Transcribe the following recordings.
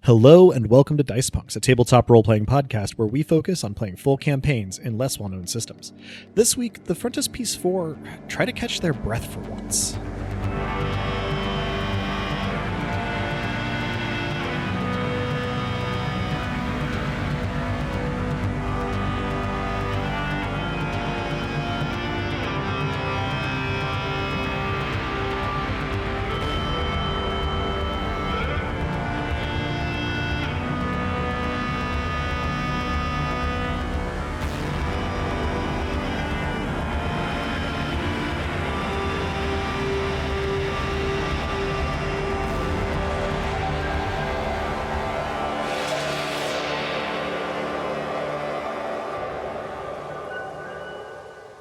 Hello and welcome to Dice Punks, a tabletop role-playing podcast where we focus on playing full campaigns in less well-known systems. This week, the Frontispiece Four try to catch their breath for once.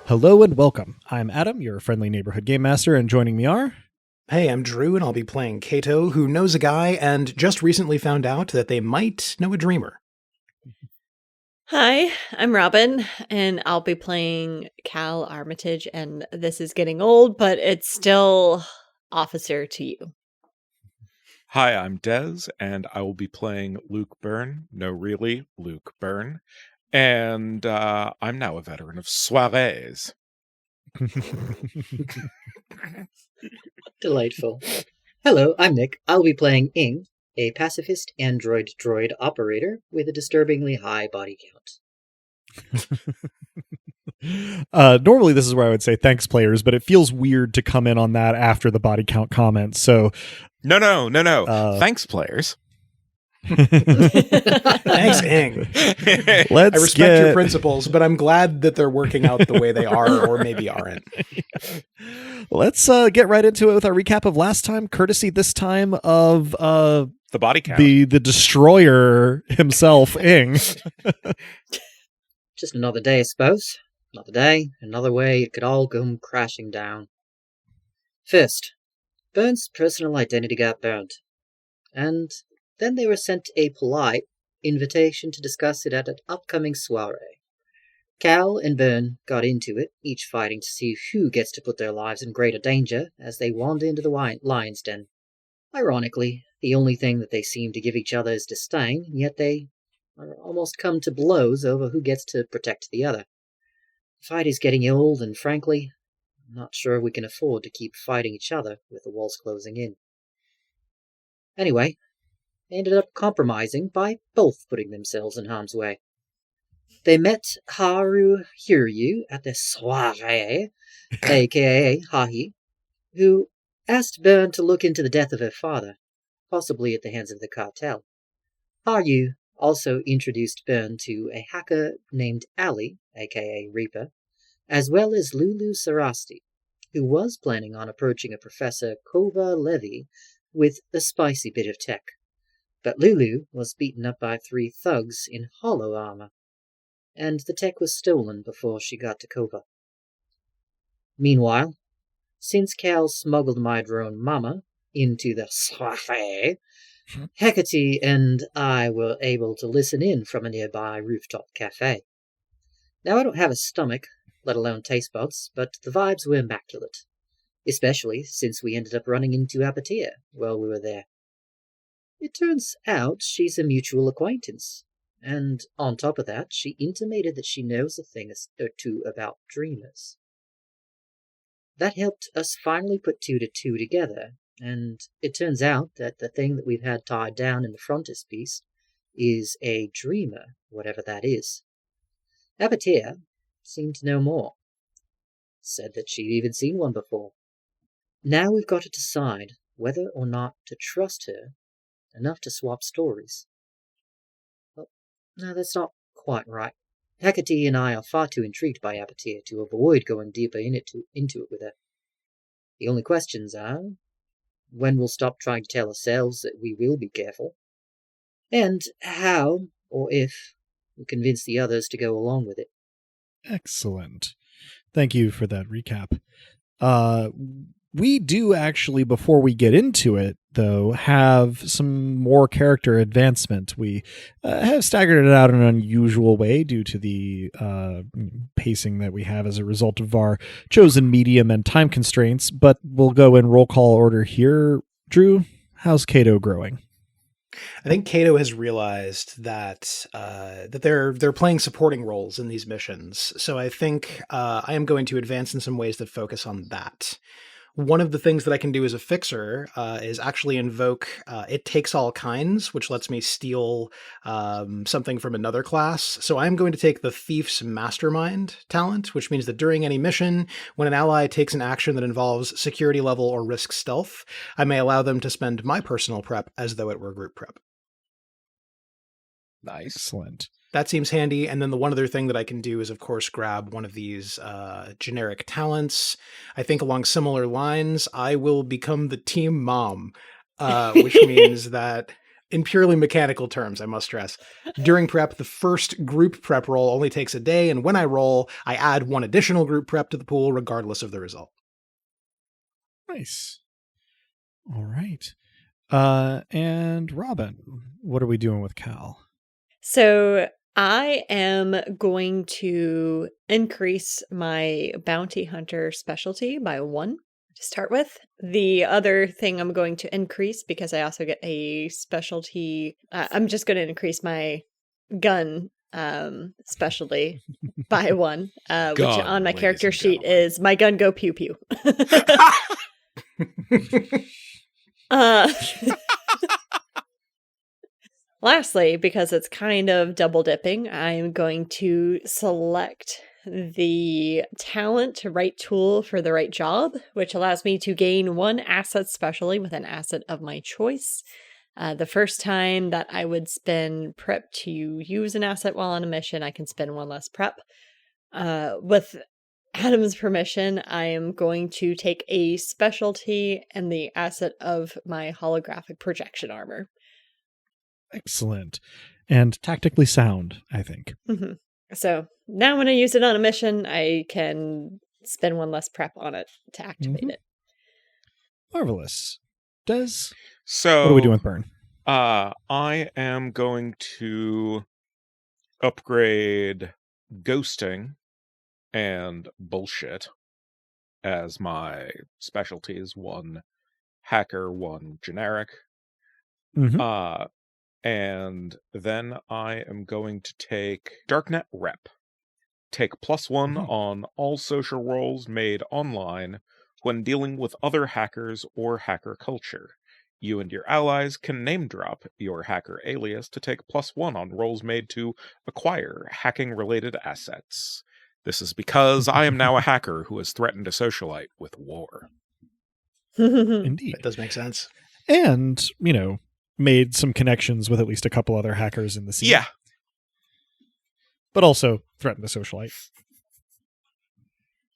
Hello and welcome. I'm Adam, your friendly neighborhood game master, and joining me are... Hey, I'm Drew, and I'll be playing Kato, who knows a guy and just recently found out that they might know a dreamer. Hi, I'm Robin, and I'll be playing Cal Armitage, and this is getting old, but it's still officer to you. Hi, I'm Dez, and I will be playing Luke Byrne. No, really, Luke Byrne. And I'm now a veteran of soirees. Delightful. Hello, I'm Nick. I'll be playing Ing, a pacifist android droid operator with a disturbingly high body count. Normally this is where I would say thanks, players, but it feels weird to come in on that after the body count comment, so... No. Thanks, players. Thanks, Ing. I respect your principles, but I'm glad that they're working out the way they are, or maybe aren't. Let's get right into it with our recap of last time, courtesy this time of the body count. The destroyer himself, Ing. Just another day, I suppose. Another day, another way it could all come crashing down. First, Byrne's personal identity got burnt, and then they were sent a polite invitation to discuss it at an upcoming soiree. Cal and Byrne got into it, each fighting to see who gets to put their lives in greater danger as they wander into the lion's den. Ironically, the only thing that they seem to give each other is disdain, yet they are almost come to blows over who gets to protect the other. The fight is getting old, and frankly, I'm not sure we can afford to keep fighting each other with the walls closing in. Anyway, they ended up compromising by both putting themselves in harm's way. They met Haru Hiryu at the soiree, aka Hahi, who asked Byrne to look into the death of her father, possibly at the hands of the cartel. Haru also introduced Byrne to a hacker named Ali, aka Reaper, as well as Lulu Sarasti, who was planning on approaching a Professor Kova Levy with a spicy bit of tech. But Lulu was beaten up by 3 thugs in hollow armor, and the tech was stolen before she got to Kova. Meanwhile, since Cal smuggled my drone mama into the soiree, Hecate and I were able to listen in from a nearby rooftop cafe. Now, I don't have a stomach, let alone taste buds, but the vibes were immaculate, especially since we ended up running into Apatia while we were there. It turns out she's a mutual acquaintance, and on top of that, she intimated that she knows a thing or two about dreamers. That helped us finally put 2 to 2 together, and it turns out that the thing that we've had tied down in the frontispiece is a dreamer, whatever that is. Apatia seemed to know more. Said that she'd even seen one before. Now we've got to decide whether or not to trust her enough to swap stories. Well, no, that's not quite right. Hecate and I are far too intrigued by Apatia to avoid going deeper into it with her. The only questions are, when we'll stop trying to tell ourselves that we will be careful, and how, or if, we'll convince the others to go along with it. Excellent. Thank you for that recap. We do actually, before we get into it, though, have some more character advancement. We have staggered it out in an unusual way due to the pacing that we have as a result of our chosen medium and time constraints, but we'll go in roll call order here. Drew, how's Kato growing? I think Cato has realized that that they're playing supporting roles in these missions. So I think I am going to advance in some ways that focus on that. One of the things that I can do as a fixer is actually invoke It Takes All Kinds, which lets me steal something from another class. So I'm going to take the Thief's Mastermind talent, which means that during any mission, when an ally takes an action that involves security level or risk stealth, I may allow them to spend my personal prep as though it were group prep. Nice. Excellent. That seems handy. And then the one other thing that I can do is, of course, grab one of these generic talents. I think along similar lines, I will become the team mom, which means that in purely mechanical terms, I must stress, during prep, the first group prep roll only takes a day. And when I roll, I add one additional group prep to the pool, regardless of the result. Nice. All right. And Robin, what are we doing with Cal? So I am going to increase my bounty hunter specialty by 1 to start with. The other thing I'm going to increase, because I also get a specialty, I'm just going to increase my gun specialty by 1, which Gun, on my ladies character and sheet gentlemen. is my gun go pew pew. Lastly, because it's kind of double dipping, I'm going to select the talent right tool for the right job, which allows me to gain 1 asset specially with an asset of my choice. The first time that I would spend prep to use an asset while on a mission, I can spend 1 less prep. With Adam's permission, I am going to take a specialty and the asset of my holographic projection armor. Excellent. And tactically sound, I think. Mm-hmm. So now when I use it on a mission, I can spend 1 less prep on it to activate it. Marvelous. Des, So what are we doing with Burn? I am going to upgrade ghosting and bullshit as my specialties. 1 hacker, 1 generic. Mm-hmm. And then I am going to take Darknet Rep. Take +1 on all social roles made online when dealing with other hackers or hacker culture. You and your allies can name drop your hacker alias to take +1 on rolls made to acquire hacking-related assets. This is because I am now a hacker who has threatened a socialite with war. Indeed. That does make sense. And, made some connections with at least a couple other hackers in the scene. Yeah. But also threatened a socialite.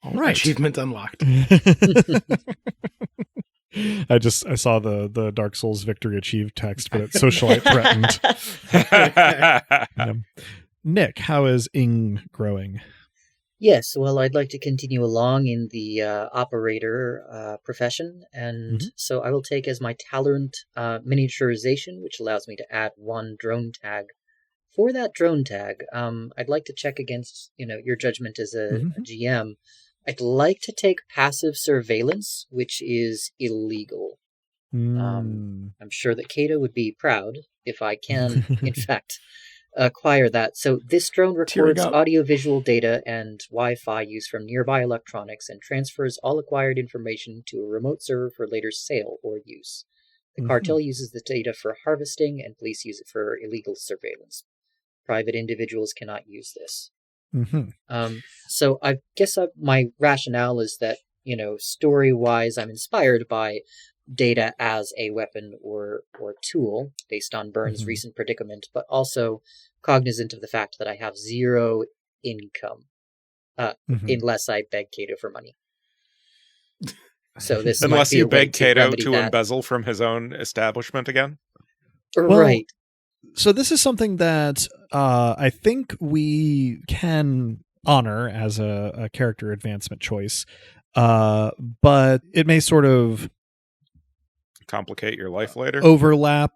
All right. Achievement unlocked. I saw the Dark Souls victory achieved text, but it's socialite threatened. Nick, how is Ing growing? Yes, well, I'd like to continue along in the operator profession, and so I will take as my talent miniaturization, which allows me to add 1 drone tag. For that drone tag, I'd like to check against, your judgment as a GM. I'd like to take passive surveillance, which is illegal. I'm sure that Cato would be proud if I can, in fact, acquire that. So this drone records audiovisual data and Wi-Fi used from nearby electronics and transfers all acquired information to a remote server for later sale or use. The cartel uses the data for harvesting, and police use it for illegal surveillance. Private individuals cannot use this. So I guess my rationale is that, story-wise, I'm inspired by data as a weapon or tool based on Byrne's recent predicament, but also cognizant of the fact that I have 0 income unless I beg Cato for money. So this unless might be you a way beg Cato to that. embezzle from his own establishment again. Right. So this is something that I think we can honor as a character advancement choice, but it may sort of complicate your life later. Overlap,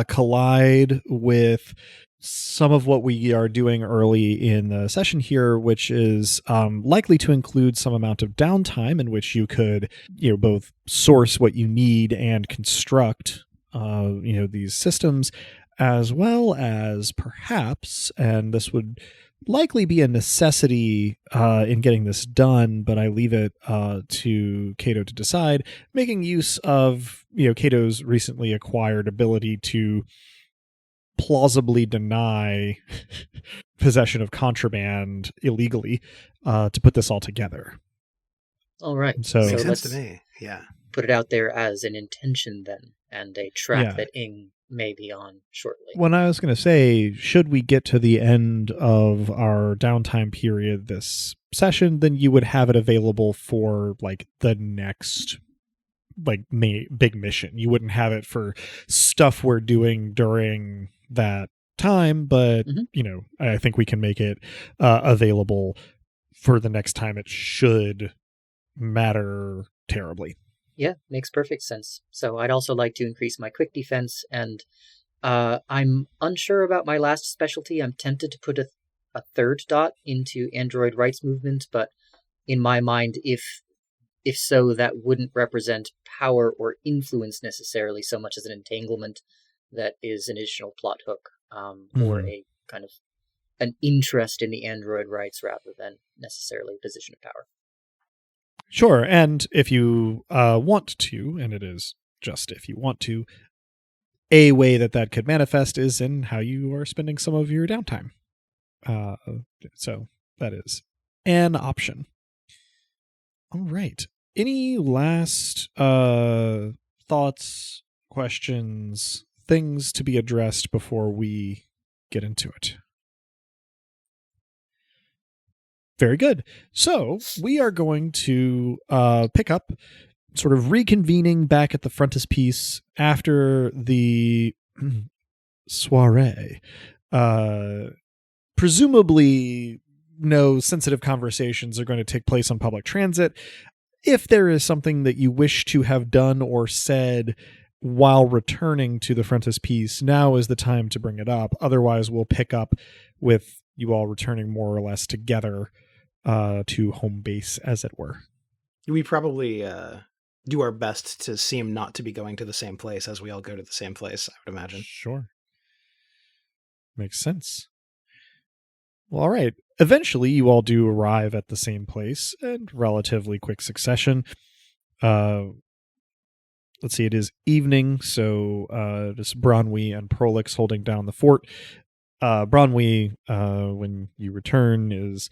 collide with some of what we are doing early in the session here, which is likely to include some amount of downtime in which you could, both source what you need and construct these systems, as well as perhaps, and this would likely be a necessity in getting this done, but I leave it to Cato to decide, making use of Cato's recently acquired ability to plausibly deny possession of contraband illegally to put this all together. All right. So Makes sense let's to me. Yeah. put it out there as an intention then, and a track Yeah. that Ing may be on shortly. When I was going to say, should we get to the end of our downtime period this session, then you would have it available for like the next big mission. You wouldn't have it for stuff we're doing during that time, but I think we can make it available for the next time. It should matter terribly. Yeah, makes perfect sense. So I'd also like to increase my quick defense, and I'm unsure about my last specialty. I'm tempted to put a third dot into android rights movement, but in my mind, if so, that wouldn't represent power or influence necessarily so much as an entanglement that is an additional plot hook, or a kind of an interest in the android rights rather than necessarily a position of power. Sure, and if you want to, and it is just if you want to, a way that could manifest is in how you are spending some of your downtime. So that is an option. All right. Any last thoughts, questions, things to be addressed before we get into it? Very good. So we are going to pick up, sort of reconvening back at the frontispiece after the soiree. Presumably, no sensitive conversations are going to take place on public transit. If there is something that you wish to have done or said while returning to the frontispiece, now is the time to bring it up. Otherwise, we'll pick up with you all returning more or less together to home base, as it were. We probably do our best to seem not to be going to the same place as we all go to the same place, I would imagine. Sure. Makes sense. Well, all right. Eventually, you all do arrive at the same place in relatively quick succession. Let's see, it is evening, so just Bronwy and Prolix holding down the fort. Bronwy, when you return, is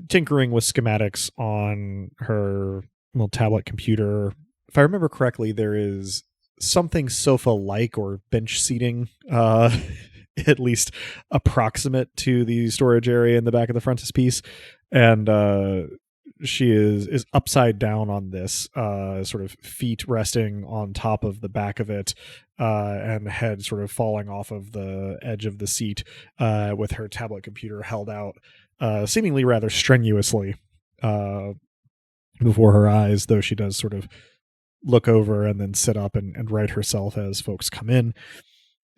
tinkering with schematics on her little tablet computer. If I remember correctly, there is something sofa-like or bench seating, at least approximate to the storage area in the back of the frontispiece, and she is upside down on this, sort of feet resting on top of the back of it, and head sort of falling off of the edge of the seat, with her tablet computer held out, seemingly rather strenuously before her eyes, though she does sort of look over and then sit up and right herself as folks come in,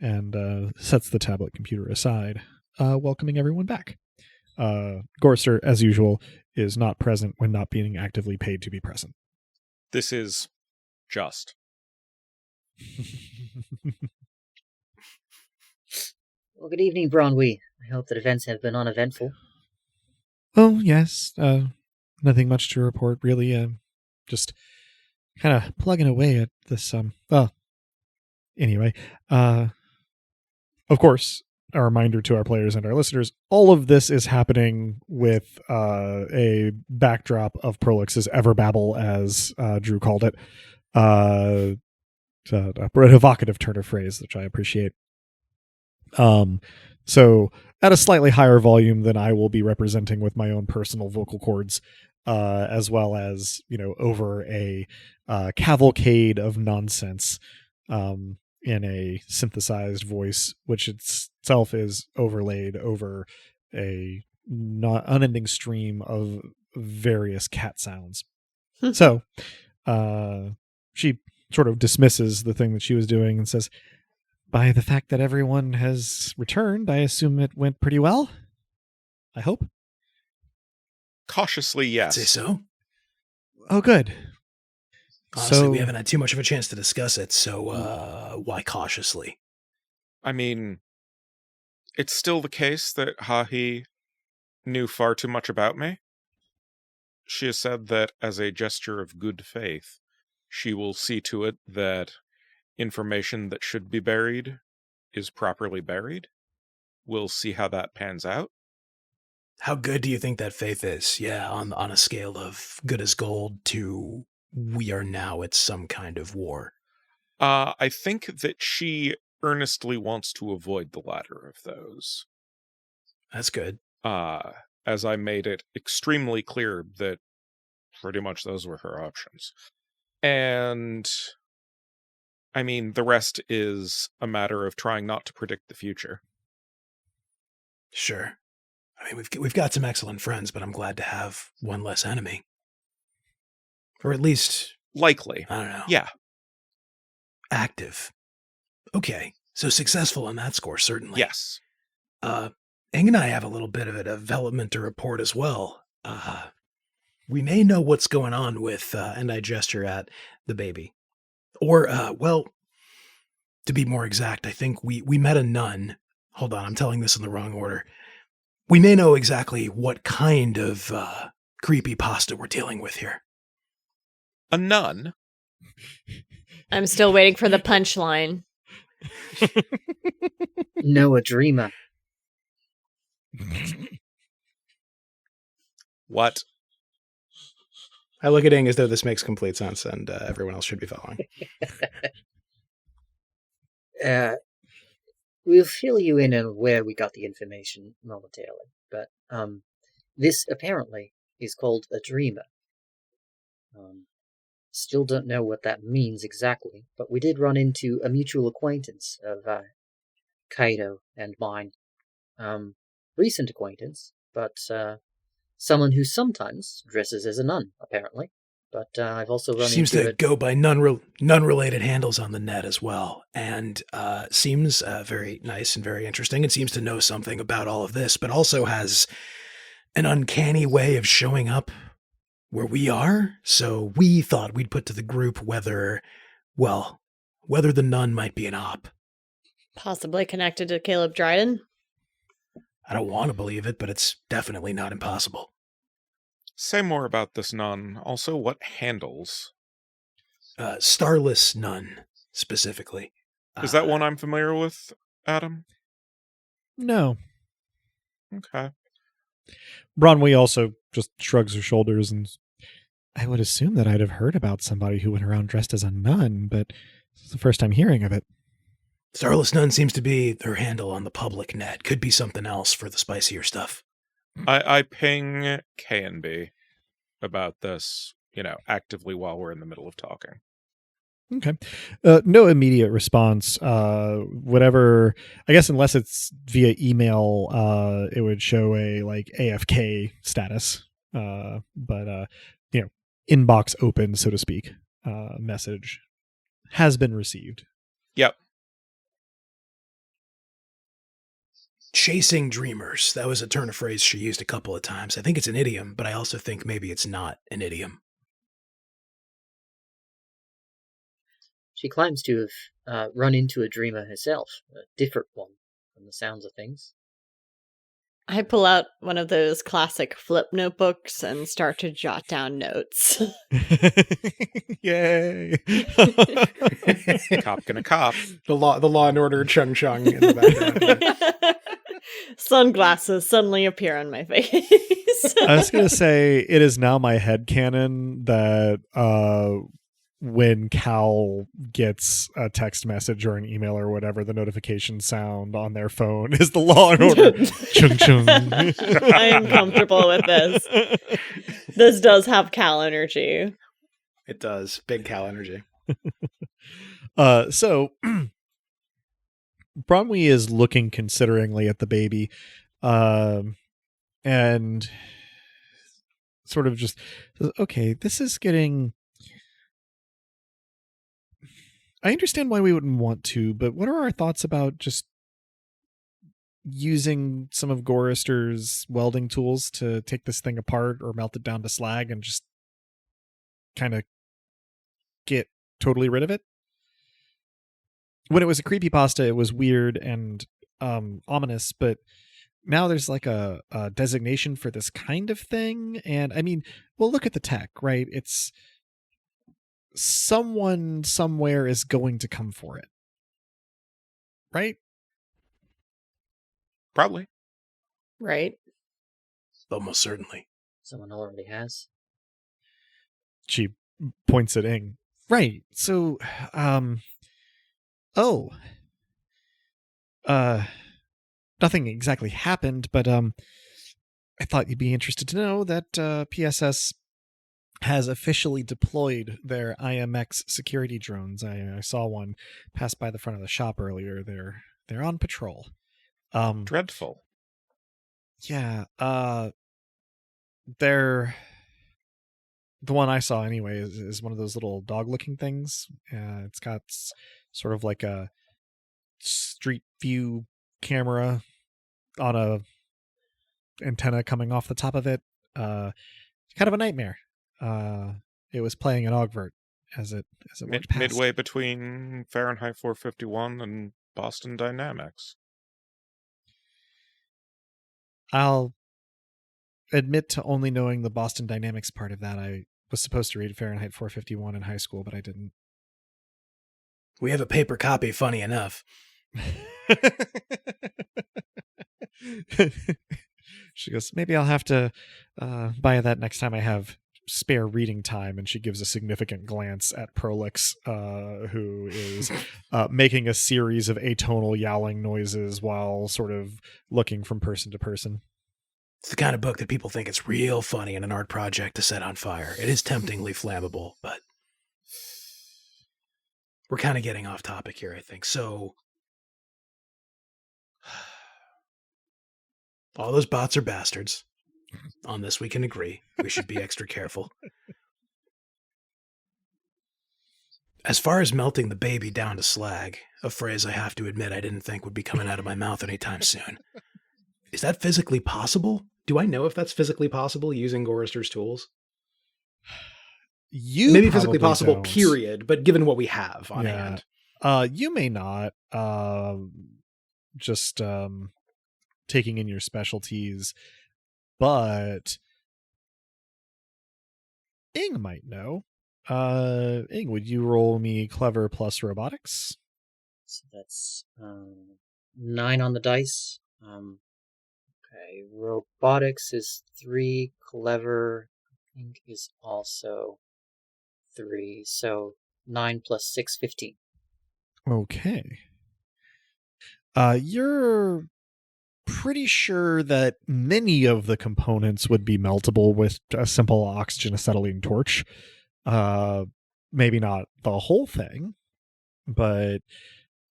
and sets the tablet computer aside, welcoming everyone back. Gorster, as usual, is not present when not being actively paid to be present. This is just. Well, good evening, Bronwy. I hope that events have been uneventful. Oh, yes. Nothing much to report, really. Just kind of plugging away at this, anyway. Of course, a reminder to our players and our listeners, all of this is happening with a backdrop of Prolix's Everbabble, as Drew called it. An evocative turn of phrase, which I appreciate. So at a slightly higher volume than I will be representing with my own personal vocal cords, as well as, over a cavalcade of nonsense, in a synthesized voice, which itself is overlaid over a unending stream of various cat sounds. So she sort of dismisses the thing that she was doing and says, by the fact that everyone has returned, I assume it went pretty well? I hope? Cautiously, yes. Say so. Oh, good. Honestly, we haven't had too much of a chance to discuss it, so why cautiously? I mean, it's still the case that Hahi knew far too much about me. She has said that as a gesture of good faith, she will see to it that information that should be buried is properly buried. We'll see how that pans out. How good do you think that faith is? Yeah, on a scale of good as gold to we are now at some kind of war. I think that she earnestly wants to avoid the latter of those. That's good. As I made it extremely clear that pretty much those were her options. And I mean, the rest is a matter of trying not to predict the future. Sure. I mean, we've got some excellent friends, but I'm glad to have one less enemy. Or at least, Likely. I don't know. Yeah. Active. Okay. So successful on that score, certainly. Yes. Eng and I have a little bit of a development to report as well. We may know what's going on with, and I gesture at the baby. Or, well, to be more exact, I think we met a nun. Hold on, I'm telling this in the wrong order. We may know exactly what kind of creepypasta we're dealing with here. A nun? I'm still waiting for the punchline. No, a dreamer. What? I look at Ing as though this makes complete sense, and everyone else should be following. We'll fill you in on where we got the information momentarily, but this apparently is called a dreamer. Still don't know what that means exactly, but we did run into a mutual acquaintance of Kaido and mine. Recent acquaintance, but someone who sometimes dresses as a nun, apparently. But I've also run Seems into to go by nun-related handles on the net as well, and seems very nice and very interesting, and seems to know something about all of this, but also has an uncanny way of showing up where we are. So we thought we'd put to the group whether the nun might be an op. Possibly connected to Caleb Dryden. I don't want to believe it, but it's definitely not impossible. Say more about this nun. Also, what handles? Starless Nun, specifically. Is that one I'm familiar with, Adam? No. Okay. Bronwyn also just shrugs her shoulders, and I would assume that I'd have heard about somebody who went around dressed as a nun, but this is the first time hearing of it. Starless Nun seems to be her handle on the public net. Could be something else for the spicier stuff. I ping K&B about this, actively while we're in the middle of talking. Okay. No immediate response. Whatever, I guess, unless it's via email, it would show a AFK status. But inbox open, so to speak. Message has been received. Yep. Chasing dreamers. That was a turn of phrase she used a couple of times. I think it's an idiom, but I also think maybe it's not an idiom. She claims to have run into a dreamer herself, a different one from the sounds of things. I pull out one of those classic flip notebooks and start to jot down notes. Yay! Cop gonna cop. The law and order chung chung in the background. Sunglasses suddenly appear on my face. I was going to say, it is now my headcanon that when Cal gets a text message or an email or whatever, the notification sound on their phone is the Law and Order. Chung chung. I am comfortable with this. This does have Cal energy. It does. Big Cal energy. So Bronwyn is looking consideringly at the baby, and sort of just, okay, this is getting... I understand why we wouldn't want to, but what are our thoughts about just using some of Gorister's welding tools to take this thing apart or melt it down to slag and just kind of get totally rid of it. When it was a creepypasta, it was weird and ominous, but now there's like a designation for this kind of thing. And I mean, well, look at the tech, right? It's someone somewhere is going to come for it, right? Probably. Right? Almost certainly. Someone already has. She points at Ing. Right. So, nothing exactly happened, but I thought you'd be interested to know that PSS has officially deployed their IMX security drones. I saw one pass by the front of the shop earlier. They're on patrol. Dreadful. Yeah, they're the one I saw anyway is one of those little dog-looking things. It's got sort of like a street view camera on a antenna coming off the top of it. Kind of a nightmare. It was playing an augvert as it walked past. Midway between Fahrenheit 451 and Boston Dynamics. I'll admit to only knowing the Boston Dynamics part of that. I was supposed to read Fahrenheit 451 in high school, but I didn't. We have a paper copy, funny enough. She goes, maybe I'll have to buy that next time I have spare reading time. And she gives a significant glance at Prolix, who is making a series of atonal yowling noises while sort of looking from person to person. It's the kind of book that people think it's real funny in an art project to set on fire. It is temptingly flammable, but we're kind of getting off topic here, I think. So all those bots are bastards. On this, we can agree. We should be extra careful. As far as melting the baby down to slag, a phrase I have to admit I didn't think would be coming out of my mouth anytime soon. Is that physically possible? Do I know if that's physically possible using Gorister's tools? Maybe physically possible, don't. period, but given what we have on hand. You may not. Just taking in your specialties, but Ing might know. Ing, would you roll me clever plus robotics? So that's 9 on the dice. Okay, robotics is 3, clever I think is also 3, so 9 plus 6, 15. Okay. You're pretty sure that many of the components would be meltable with a simple oxygen acetylene torch. Maybe not the whole thing, but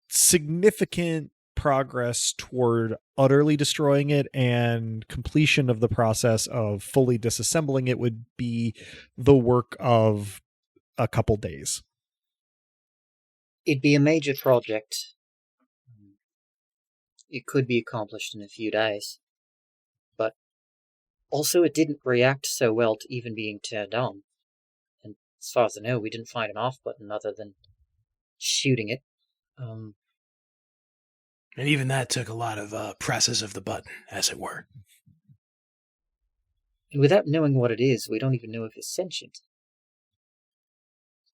significant progress toward utterly destroying it and completion of the process of fully disassembling it would be the work of a couple days. It'd be a major project. It could be accomplished in a few days. But also it didn't react so well to even being turned on. And as far as I know, we didn't find an off button other than shooting it. And even that took a lot of presses of the button, as it were. And without knowing what it is, we don't even know if it's sentient.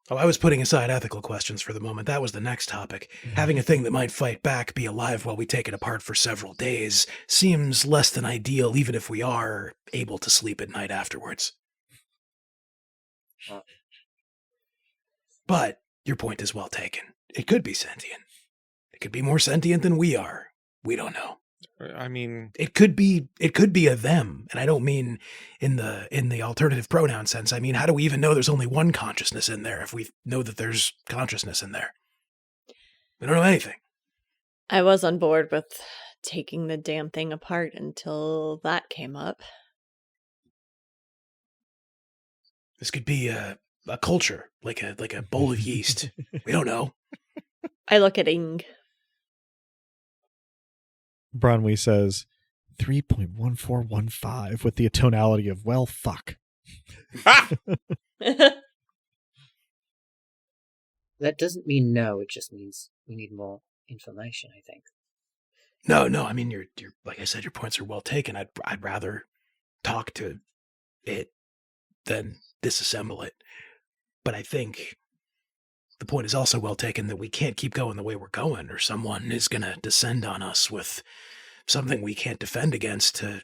Oh, I was putting aside ethical questions for the moment. That was the next topic. Having a thing that might fight back be alive while we take it apart for several days seems less than ideal, even if we are able to sleep at night afterwards. But your point is well taken. It could be sentient. It could be more sentient than we are. We don't know. I mean, it could be a them, and I don't mean in the alternative pronoun sense. I mean, how do we even know there's only one consciousness in there if we know that there's consciousness in there? We don't know anything. I was on board with taking the damn thing apart until that came up. This could be a culture, like a bowl of yeast. We don't know. I look at Ing. Bronwyn says 3.1415 with the tonality of, well, fuck. That doesn't mean no, it just means we need more information, I think. No, I mean, you're like I said, your points are well taken. I'd rather talk to it than disassemble it. But I think the point is also well taken that we can't keep going the way we're going, or someone is going to descend on us with something we can't defend against to,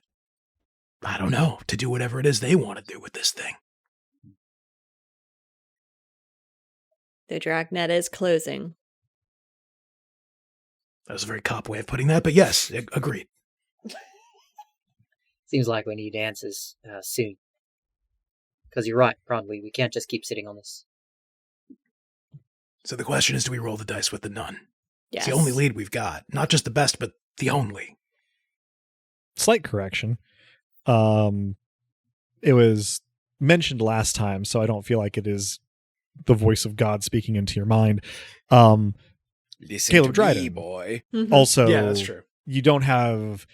I don't know, to do whatever it is they want to do with this thing. The dragnet is closing. That was a very cop way of putting that, but yes, agreed. Seems like we need answers soon. Because you're right, Bronwyn, we can't just keep sitting on this. So the question is, do we roll the dice with the nun? Yes. It's the only lead we've got. Not just the best, but the only. Slight correction. It was mentioned last time, so I don't feel like it is the voice of God speaking into your mind. Listen Caleb to Dryden. me, boy. Mhm. Also, Yeah, that's true. you don't have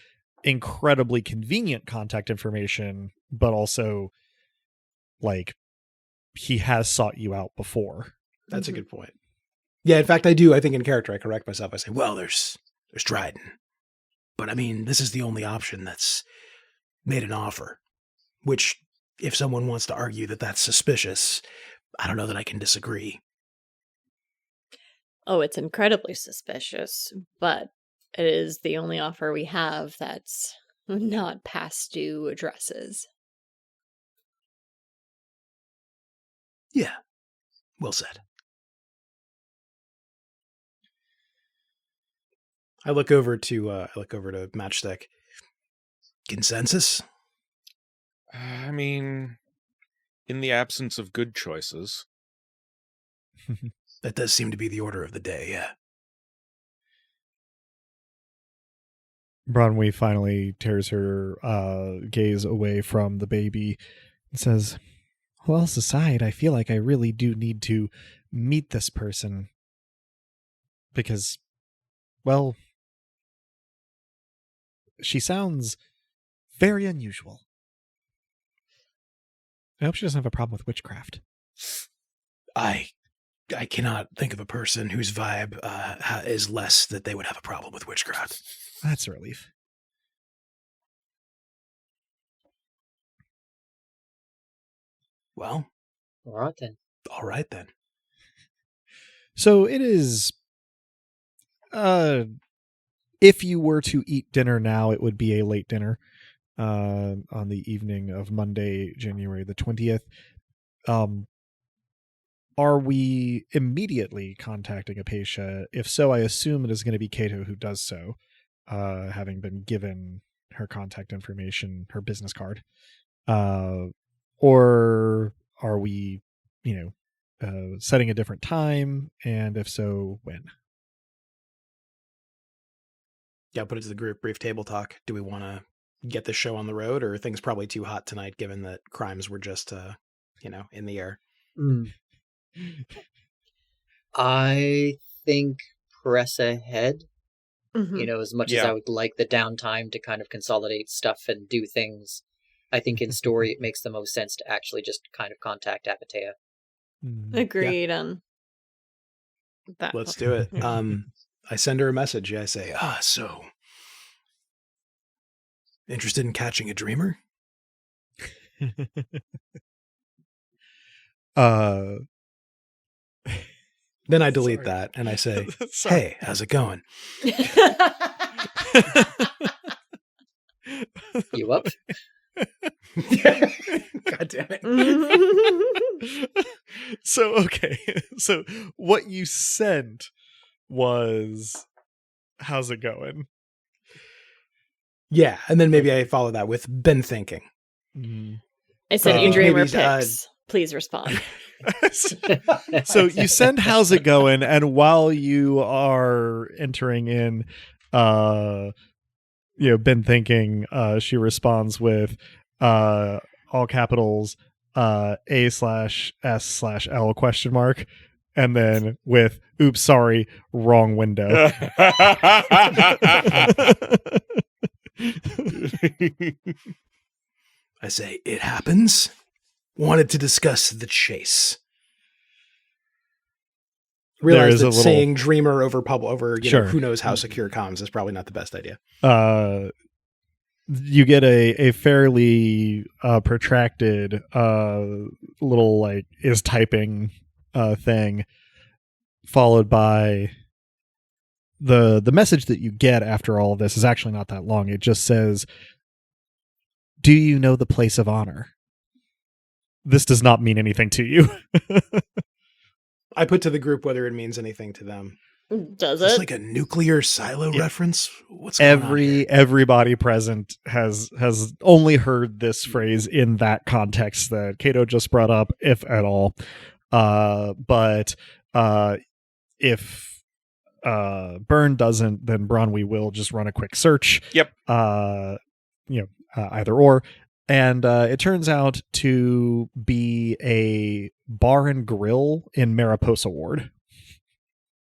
incredibly convenient contact information, but also, like, he has sought you out before. That's Mhm. a good point. Yeah, in fact, I do. I think in character, I correct myself. I say, well, there's Dryden. But I mean, this is the only option that's made an offer, which if someone wants to argue that that's suspicious, I don't know that I can disagree. Oh, it's incredibly suspicious, but it is the only offer we have that's not past due addresses. Yeah, well said. I look over to Matchstick. Consensus? I mean, in the absence of good choices. That does seem to be the order of the day, yeah. Bronwyn finally tears her gaze away from the baby and says, "All else aside, I feel like I really do need to meet this person. Because, well, she sounds very unusual. I hope she doesn't have a problem with witchcraft." I cannot think of a person whose vibe is less that they would have a problem with witchcraft. That's a relief. Well, All right then. So it is, if you were to eat dinner now, it would be a late dinner on the evening of Monday, January the 20th. Are we immediately contacting Apatia? If so, I assume it is going to be Kato who does so, having been given her contact information, her business card. Or are we, setting a different time? And if so, when? Yeah, I'll put it to the group. Brief table talk. Do we want to get this show on the road, or are things probably too hot tonight, given that crimes were just, in the air? I think press ahead. Mhm. As much as Yeah. I would like the downtime to kind of consolidate stuff and do things, I think in story it makes the most sense to actually just kind of contact Apatea. Agreed on that. Let's do it. I send her a message. I say, so interested in catching a dreamer? Then I delete Sorry. that and I say, Sorry. hey, how's it going? You up? God damn it. So, okay. So what you sent was, how's it going? Yeah, and then maybe I follow that with been thinking. I sent you Uh, dreamer maybe, pics. Please respond. So you send how's it going, and while you are entering in been thinking, she responds with all capitals A/S/L ? And then with oops, sorry, wrong window. I say, it happens. Wanted to discuss the chase. Realize There that is a saying dreamer over Sure. who knows how secure comms is probably not the best idea. You get a fairly protracted little like is typing thing, followed by the message that you get after all of this is actually not that long. It just says, "Do you know the place of honor?" This does not mean anything to you. I put to the group whether it means anything to them. Does Is this it? like a nuclear silo reference? What's going on here? Everybody present has only heard this phrase in that context that Cato just brought up, if at all. But if Burn doesn't, then Bronwy will just run a quick search. Yep. Either or. And it turns out to be a bar and grill in Mariposa Ward.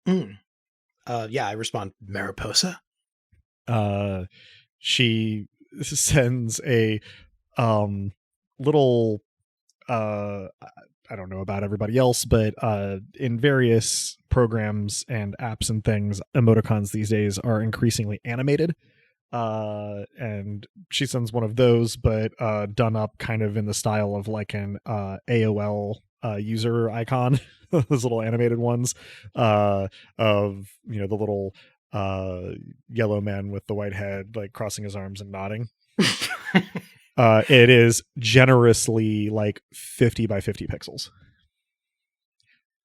Yeah, I respond, Mariposa? She sends a little I don't know about everybody else, but in various programs and apps and things, emoticons these days are increasingly animated. And she sends one of those, but done up kind of in the style of like an AOL user icon, those little animated ones of the little yellow man with the white head like crossing his arms and nodding. It is generously like 50 by 50 pixels.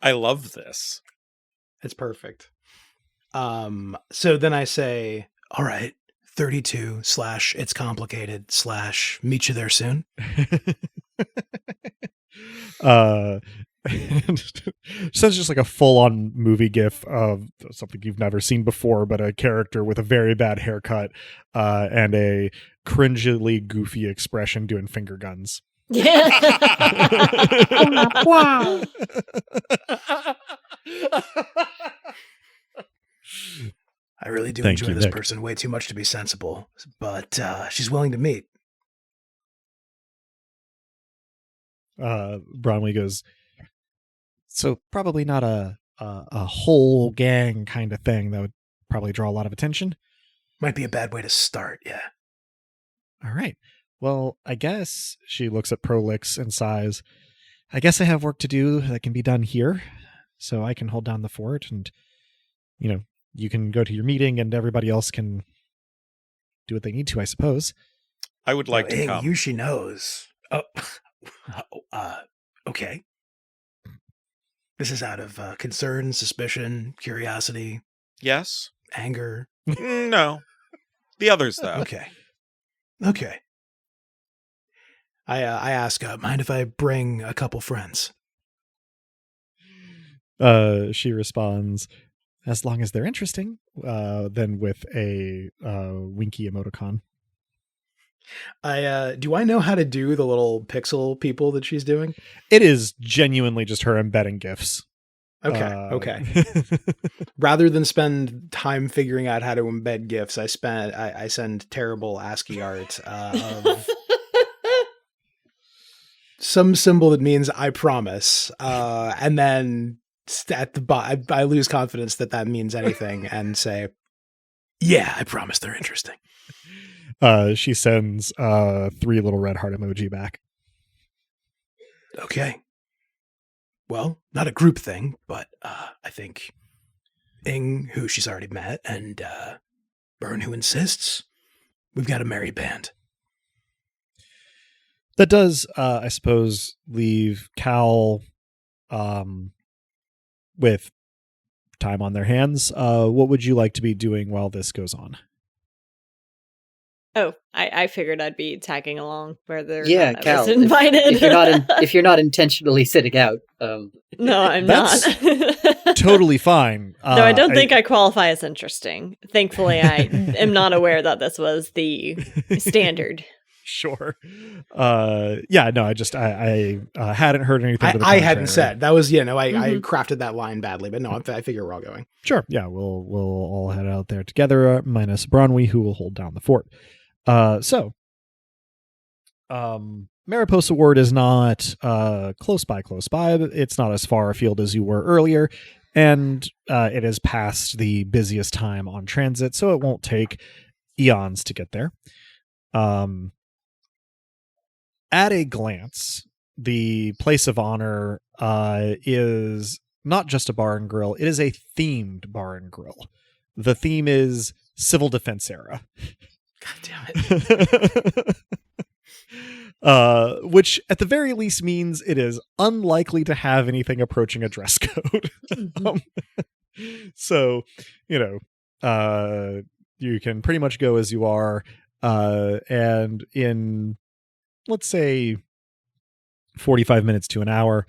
I love this. It's perfect. So then I say, all right, 32 / it's complicated / meet you there soon. So it's just like a full-on movie gif of something you've never seen before, but a character with a very bad haircut and a cringily goofy expression doing finger guns. Yeah. I really do Thank enjoy you, this Vic. person way too much to be sensible, but she's willing to meet. Bronwy goes, so probably not a whole gang kind of thing. That would probably draw a lot of attention. Might be a bad way to start, yeah. All right. Well, I guess she looks at Prolix and sighs. I guess I have work to do that can be done here, so I can hold down the fort, and you can go to your meeting, and everybody else can do what they need to, I suppose. I would like to come. You she knows. Oh, okay. This is out of concern, suspicion, curiosity, Yes? anger. No. The others, though. Okay. I ask, mind if I bring a couple friends? She responds, as long as they're interesting, then with a winky emoticon. Do I know how to do the little pixel people that she's doing? It is genuinely just her embedding GIFs. Okay. Rather than spend time figuring out how to embed GIFs, I send terrible ASCII art of some symbol that means "I promise," and then at the I lose confidence that means anything, and say, "Yeah, I promise they're interesting." She sends 3 little red heart emoji back. Okay. Well, not a group thing, but I think Ing, who she's already met, and Burn, who insists, we've got a merry band. That does, I suppose, leave Cal with time on their hands. What would you like to be doing while this goes on? Oh, I figured I'd be tagging along where they're not Cal, invited. if you're not intentionally sitting out, no, I'm That's not. Totally fine. No, I don't think I qualify as interesting. Thankfully, I am not aware that this was the standard. Sure. Yeah, no, I hadn't heard anything. To the I hadn't contrary. said that was, I crafted that line badly, but no, I figure we're all going. Sure. Yeah, we'll all head out there together, minus Bronwy, who will hold down the fort. Mariposa Ward is not close by. It's not as far afield as you were earlier. And it has passed the busiest time on transit, so it won't take eons to get there. At a glance, the place of honor is not just a bar and grill, it is a themed bar and grill. The theme is civil defense era. God damn it. Which at the very least means it is unlikely to have anything approaching a dress code. So, you can pretty much go as you are. And in, let's say, 45 minutes to an hour,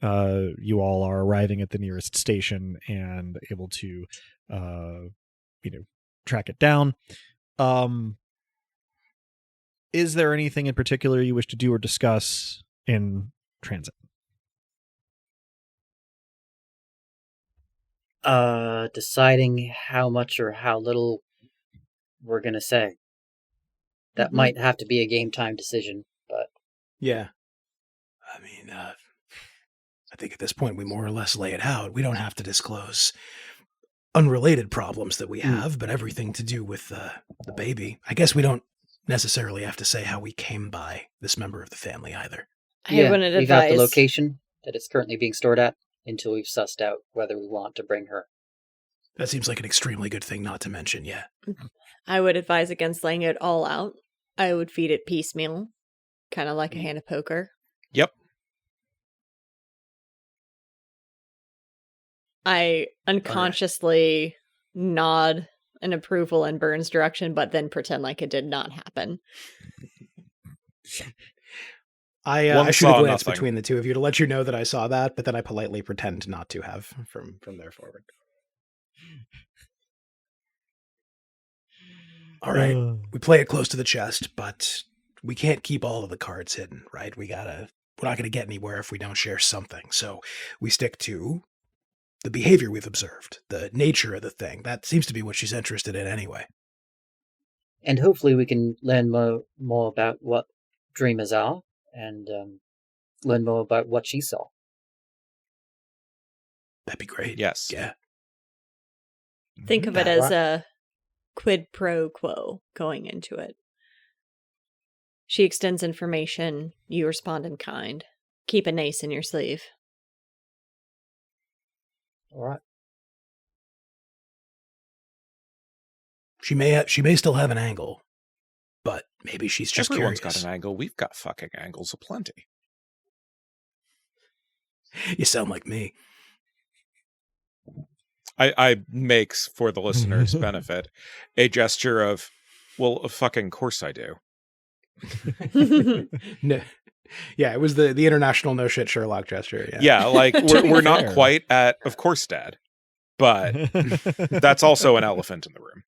you all are arriving at the nearest station and able to, track it down. Is there anything in particular you wish to do or discuss in transit? Deciding how much or how little we're gonna say. That might have to be a game time decision, but Yeah. I mean, I think at this point we more or less lay it out. We don't have to disclose unrelated problems that we have, but everything to do with the baby. I guess we don't necessarily have to say how we came by this member of the family either. I wouldn't we got the advise. location that it's currently being stored at until we've sussed out whether we want to bring her. That seems like an extremely good thing not to mention, yeah. I would advise against laying it all out. I would feed it piecemeal, kind of like a hand of poker. Yep. I unconsciously nod an approval in Burns' direction, but then pretend like it did not happen. I should have glanced nothing. between the two of you to let you know that I saw that, but then I politely pretend not to have from there forward. All right, we play it close to the chest, but we can't keep all of the cards hidden, right? We're not going to get anywhere if we don't share something. So we stick to the behavior we've observed, the nature of the thing. That seems to be what she's interested in anyway. And hopefully we can learn more about what dreamers are and learn more about what she saw. That'd be great. Yes. Yeah. Think of it as a quid pro quo going into it. She extends information, you respond in kind. Keep an ace in your sleeve. All right. She may still have an angle, but maybe she's just Everyone's curious. got an angle. We've got fucking angles aplenty. You sound like me. I makes, for the listener's benefit, a gesture of, well, of fucking course I do. No. Yeah, it was the international no shit Sherlock gesture. Yeah, Yeah, like we're not quite at of course, Dad, but that's also an elephant in the room.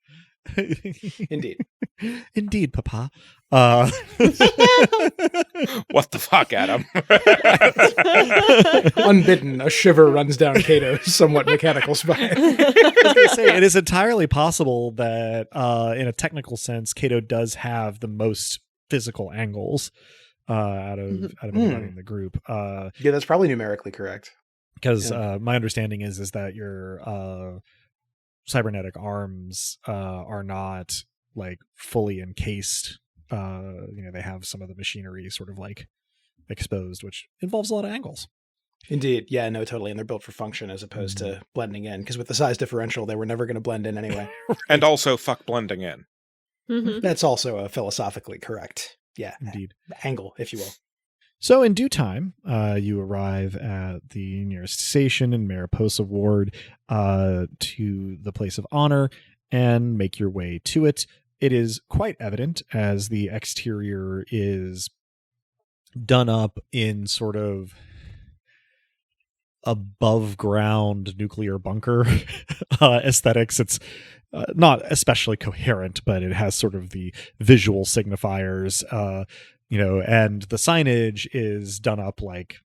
Indeed, Papa. What the fuck, Adam? Unbidden, a shiver runs down Cato's somewhat mechanical spine. I was going to say, it is entirely possible that, in a technical sense, Cato does have the most physical angles out of anybody in the group. Yeah, that's probably numerically correct. Because my understanding is that your cybernetic arms are not like fully encased. They have some of the machinery sort of like exposed, which involves a lot of angles. Indeed. Yeah, no, totally. And they're built for function as opposed to blending in. Because with the size differential, they were never going to blend in anyway. And also fuck blending in. That's also philosophically correct. Yeah. Indeed. Angle, if you will. So in due time, you arrive at the nearest station in Mariposa Ward to the place of honor and make your way to it. It is quite evident as the exterior is done up in sort of above ground nuclear bunker aesthetics. It's not especially coherent, but it has sort of the visual signifiers, and the signage is done up like,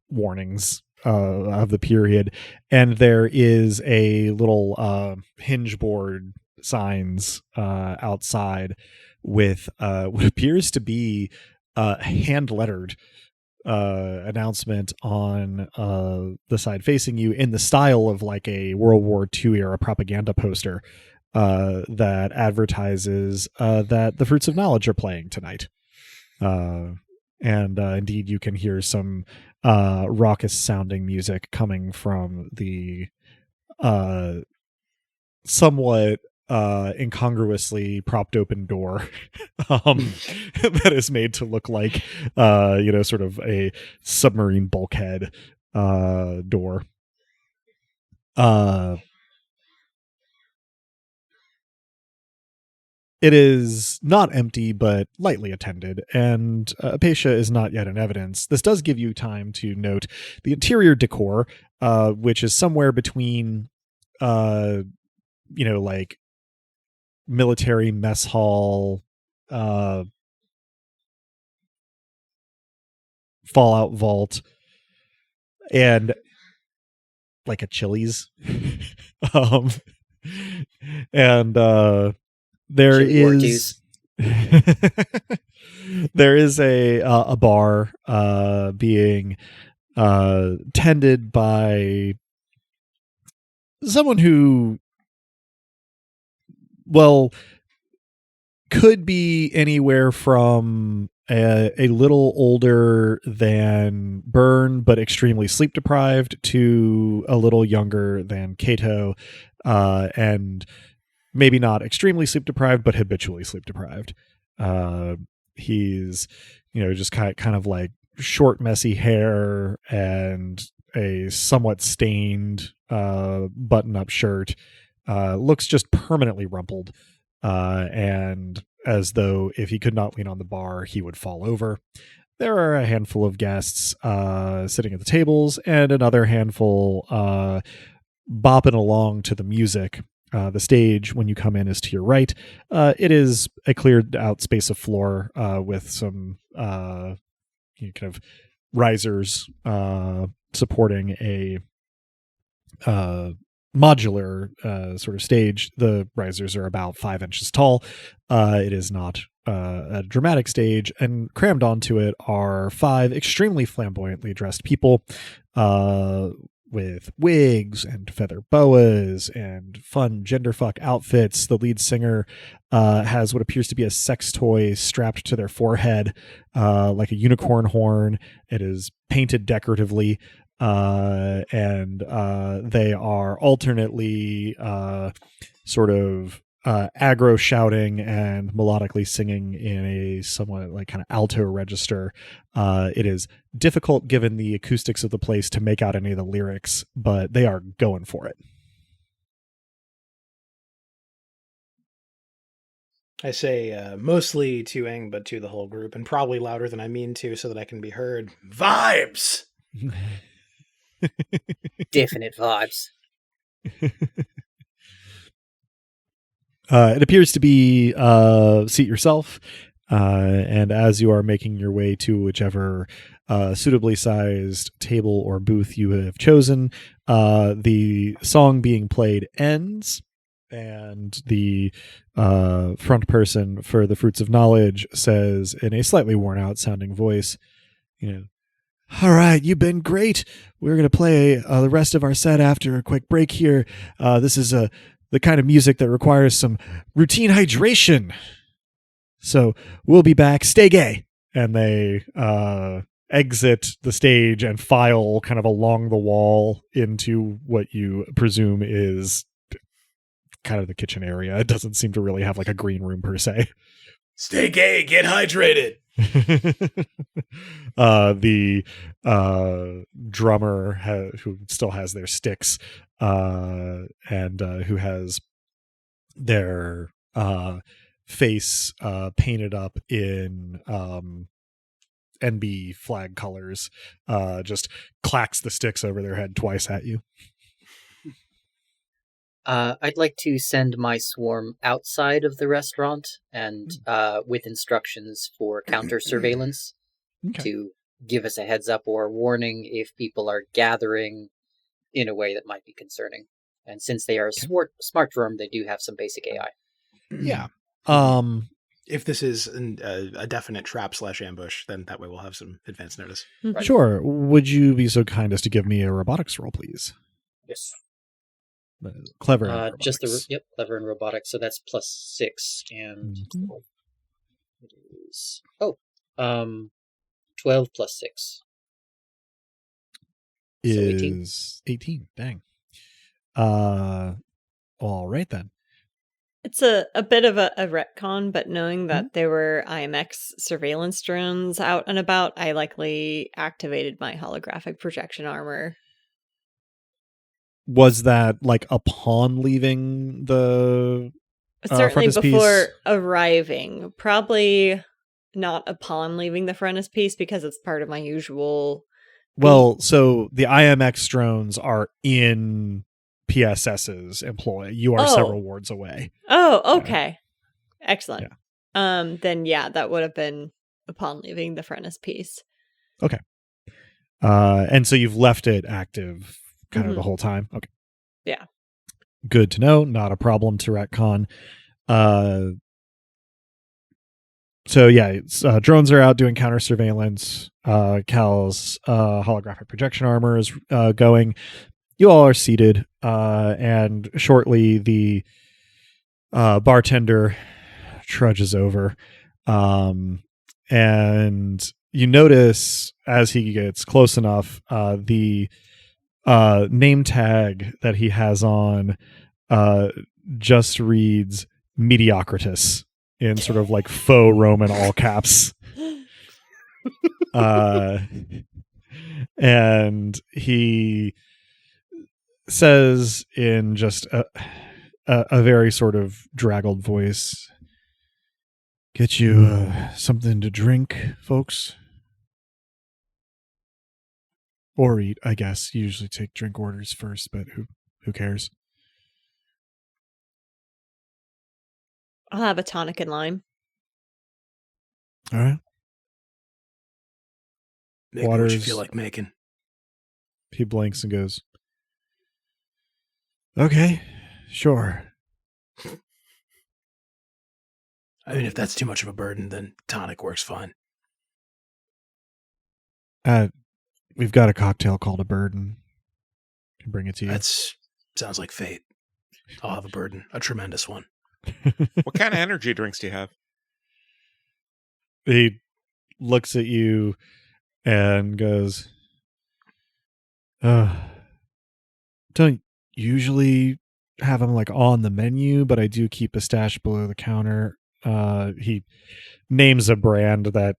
warnings of the period. And there is a little hinge board signs outside with what appears to be hand lettered announcement on the side facing you in the style of like a World War II era propaganda poster that advertises that the Fruits of Knowledge are playing tonight. And indeed, you can hear some raucous sounding music coming from the somewhat incongruously propped open door that is made to look like sort of a submarine bulkhead door. It is not empty, but lightly attended, and Apatia is not yet in evidence. This does give you time to note the interior decor, which is somewhere between, like military mess hall, Fallout vault, and like a Chili's. And there Chili is there is a bar being tended by someone who, well, could be anywhere from a little older than Byrne, but extremely sleep deprived, to a little younger than Kato, and maybe not extremely sleep deprived, but habitually sleep deprived. He's, just kind of like short, messy hair and a somewhat stained button-up shirt. Looks just permanently rumpled, and as though if he could not lean on the bar, he would fall over. There are a handful of guests sitting at the tables, and another handful bopping along to the music. The stage, when you come in, is to your right. It is a cleared out space of floor with some kind of risers supporting a modular sort of stage. The risers are about 5 inches tall. It is not a dramatic stage, and crammed onto it are 5 extremely flamboyantly dressed people with wigs and feather boas and fun genderfuck outfits. The lead singer has what appears to be a sex toy strapped to their forehead, like a unicorn horn. It is painted decoratively, and they are alternately sort of aggro shouting and melodically singing in a somewhat like kind of alto register. It is difficult, given the acoustics of the place, to make out any of the lyrics, but they are going for it. I say mostly to Eng, but to the whole group, and probably louder than I mean to, so that I can be heard. Vibes! Definite vibes. It appears to be seat yourself, and as you are making your way to whichever suitably sized table or booth you have chosen, the song being played ends, and the front person for the Fruits of Knowledge says in a slightly worn out sounding voice, all right, you've been great. We're going to play the rest of our set after a quick break here. This is the kind of music that requires some routine hydration. So we'll be back. Stay gay. And they exit the stage and file kind of along the wall into what you presume is kind of the kitchen area. It doesn't seem to really have like a green room per se. Stay gay, get hydrated. The drummer who still has their sticks and who has their face painted up in NB flag colors, just clacks the sticks over their head twice at you. I'd like to send my swarm outside of the restaurant and with instructions for counter surveillance to give us a heads up or warning if people are gathering in a way that might be concerning. And since they are a smart firm, they do have some basic AI. Yeah. If this is a definite trap/ambush, then that way we'll have some advance notice. Right. Sure. Would you be so kind as to give me a robotics roll, please? Yes. Clever. And Just the robotics. clever and robotics. So that's +6, and Mhm. it is 12 plus 6. So 18. Is 18. Dang. All right then. It's a bit of a retcon, but knowing that there were IMX surveillance drones out and about, I likely activated my holographic projection armor. Was that like upon leaving the Certainly frontispiece? before arriving. Probably not upon leaving the frontispiece because it's part of my usual. Well, so the IMX drones are in PSS's employ. You are Oh. several wards away. Oh, okay. Excellent. Yeah. Then yeah, that would have been upon leaving the frontispiece. Okay. And so you've left it active kind of the Mhm. whole time. Okay. Yeah. Good to know. Not a problem to retcon. So yeah, it's, drones are out doing counter surveillance. Cal's holographic projection armor is going. You all are seated, and shortly the bartender trudges over, and you notice as he gets close enough, the name tag that he has on just reads Mediocritus in sort of like faux Roman all caps. And he says in just a very sort of draggled voice, "Get you something to drink, folks? Or eat, I guess. You usually take drink orders first, but who cares?" I'll have a tonic and lime. All right. Make what you Waters. feel like making. He blinks and goes, "Okay, sure." I mean, if that's too much of a burden, then tonic works fine. We've got a cocktail called a burden. Can bring it to you. That's sounds like fate. I'll have a burden, a tremendous one. What kind of energy drinks do you have? He looks at you and goes, "Don't usually have them like on the menu, but I do keep a stash below the counter." He names a brand that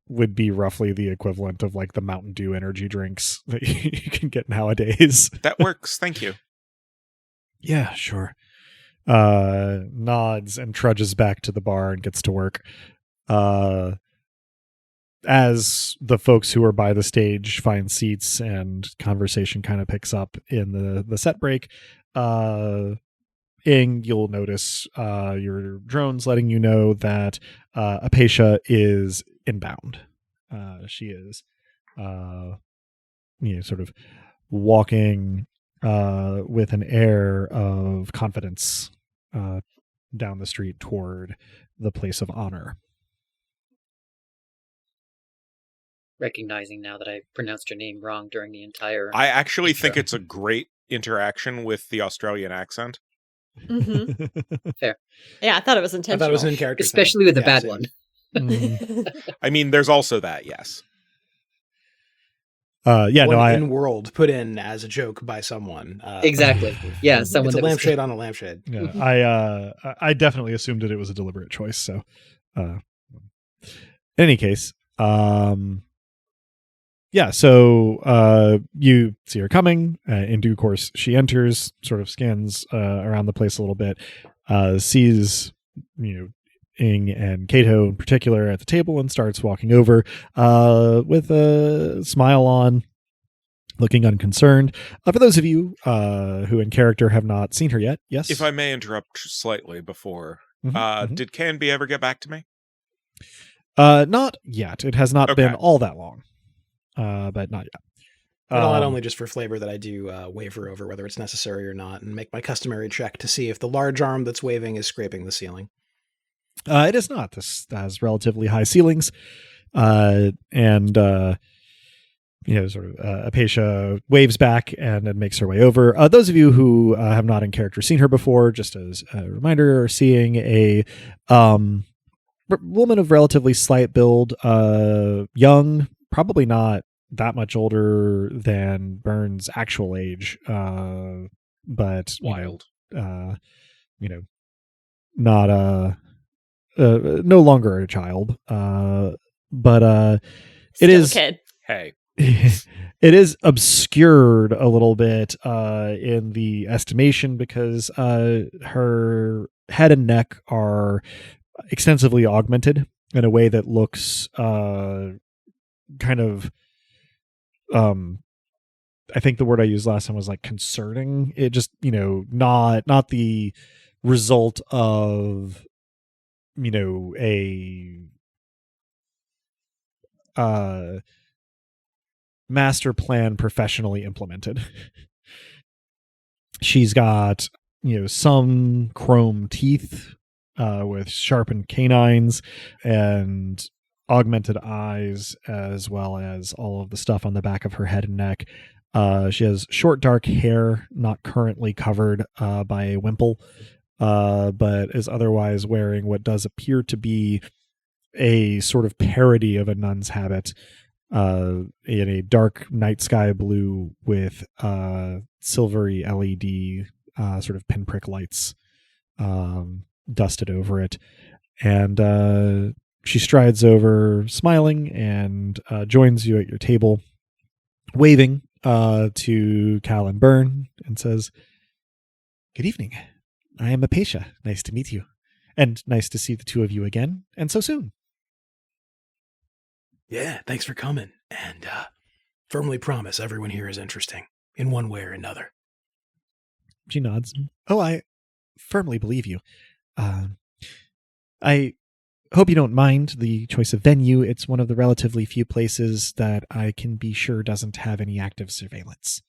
would be roughly the equivalent of like the Mountain Dew energy drinks that you can get nowadays. That works. Thank you. Yeah, sure. Nods and trudges back to the bar and gets to work. As the folks who are by the stage find seats and conversation kind of picks up in the set break, you'll notice your drones letting you know that Apatia is inbound. She is sort of walking with an air of confidence down the street toward the place of honor. Recognizing now that I pronounced her name wrong during the entire... I actually intro. think it's a great interaction with the Australian accent. Mm-hmm. Fair. Yeah, I thought it was I intentional. thought it was in character. Especially with the bad same. one. I mean, there's also that, yes. Yeah, One no, in world put in as a joke by someone. Exactly. Yeah, someone It's a that was... lampshade on a lampshade. yeah, I definitely assumed that it was a deliberate choice. So, in any case, yeah. So you see her coming. In due course, she enters, sort of scans around the place a little bit, sees Ing and Kato in particular at the table, and starts walking over with a smile on, looking unconcerned. For those of you who in character have not seen her yet, yes? If I may interrupt slightly before, Mhm. did Canby ever get back to me? Not yet. It has not Okay. been all that long, but not yet. Not only just for flavor that I do waver over whether it's necessary or not, and make my customary check to see if the large arm that's waving is scraping the ceiling. It is not. This has relatively high ceilings, and sort of Apatia waves back and then makes her way over. Those of you who have not in character seen her before, just as a reminder, are seeing a woman of relatively slight build, young, probably not that much older than Burns' actual age, but Wild. Not no longer a child, but Still it is a kid. Hey. it is obscured a little bit in the estimation because her head and neck are extensively augmented in a way that looks kind of I think the word I used last time was like concerning. It just, not the result of a master plan professionally implemented. She's got, some chrome teeth with sharpened canines and augmented eyes, as well as all of the stuff on the back of her head and neck. She has short, dark hair, not currently covered by a wimple, but is otherwise wearing what does appear to be a sort of parody of a nun's habit, in a dark night sky blue with silvery LED sort of pinprick lights dusted over it. And she strides over, smiling, and joins you at your table, waving to Cal and Byrne, and says, "Good evening. I am Apatia. Nice to meet you. And nice to see the two of you again, and so soon." Yeah, thanks for coming. And firmly promise everyone here is interesting in one way or another. She nods. "Oh, I firmly believe you. I hope you don't mind the choice of venue. It's one of the relatively few places that I can be sure doesn't have any active surveillance."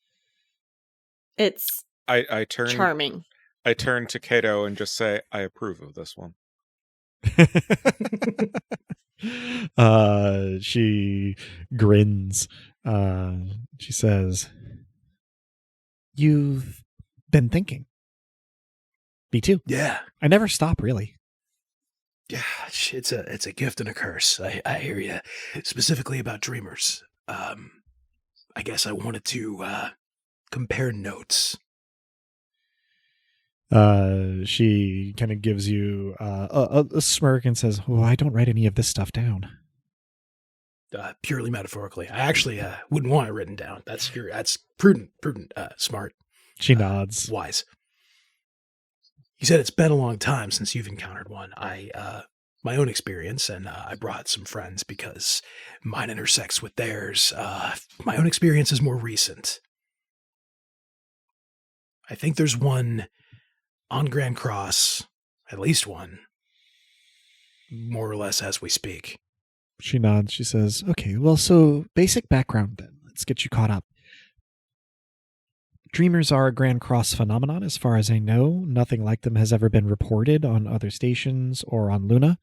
It's I turn charming. I turn to Kato and just say, I approve of this one. She grins. She says, "You've been thinking." Me too. Yeah. I never stop, really. Yeah, it's a gift and a curse. I hear you. Specifically about dreamers. I guess I wanted to compare notes. She kind of gives you a smirk and says, "Oh, I don't write any of this stuff down." Purely metaphorically. I actually wouldn't want it written down. That's prudent, smart. She nods. Wise. You said it's been a long time since you've encountered one. My own experience, and I brought some friends because mine intersects with theirs. My own experience is more recent. I think there's one on Grand Cross, at least one, more or less as we speak. She nods. She says, "Okay, well, so basic background then. Let's get you caught up. Dreamers are a Grand Cross phenomenon, as far as I know. Nothing like them has ever been reported on other stations or on Luna.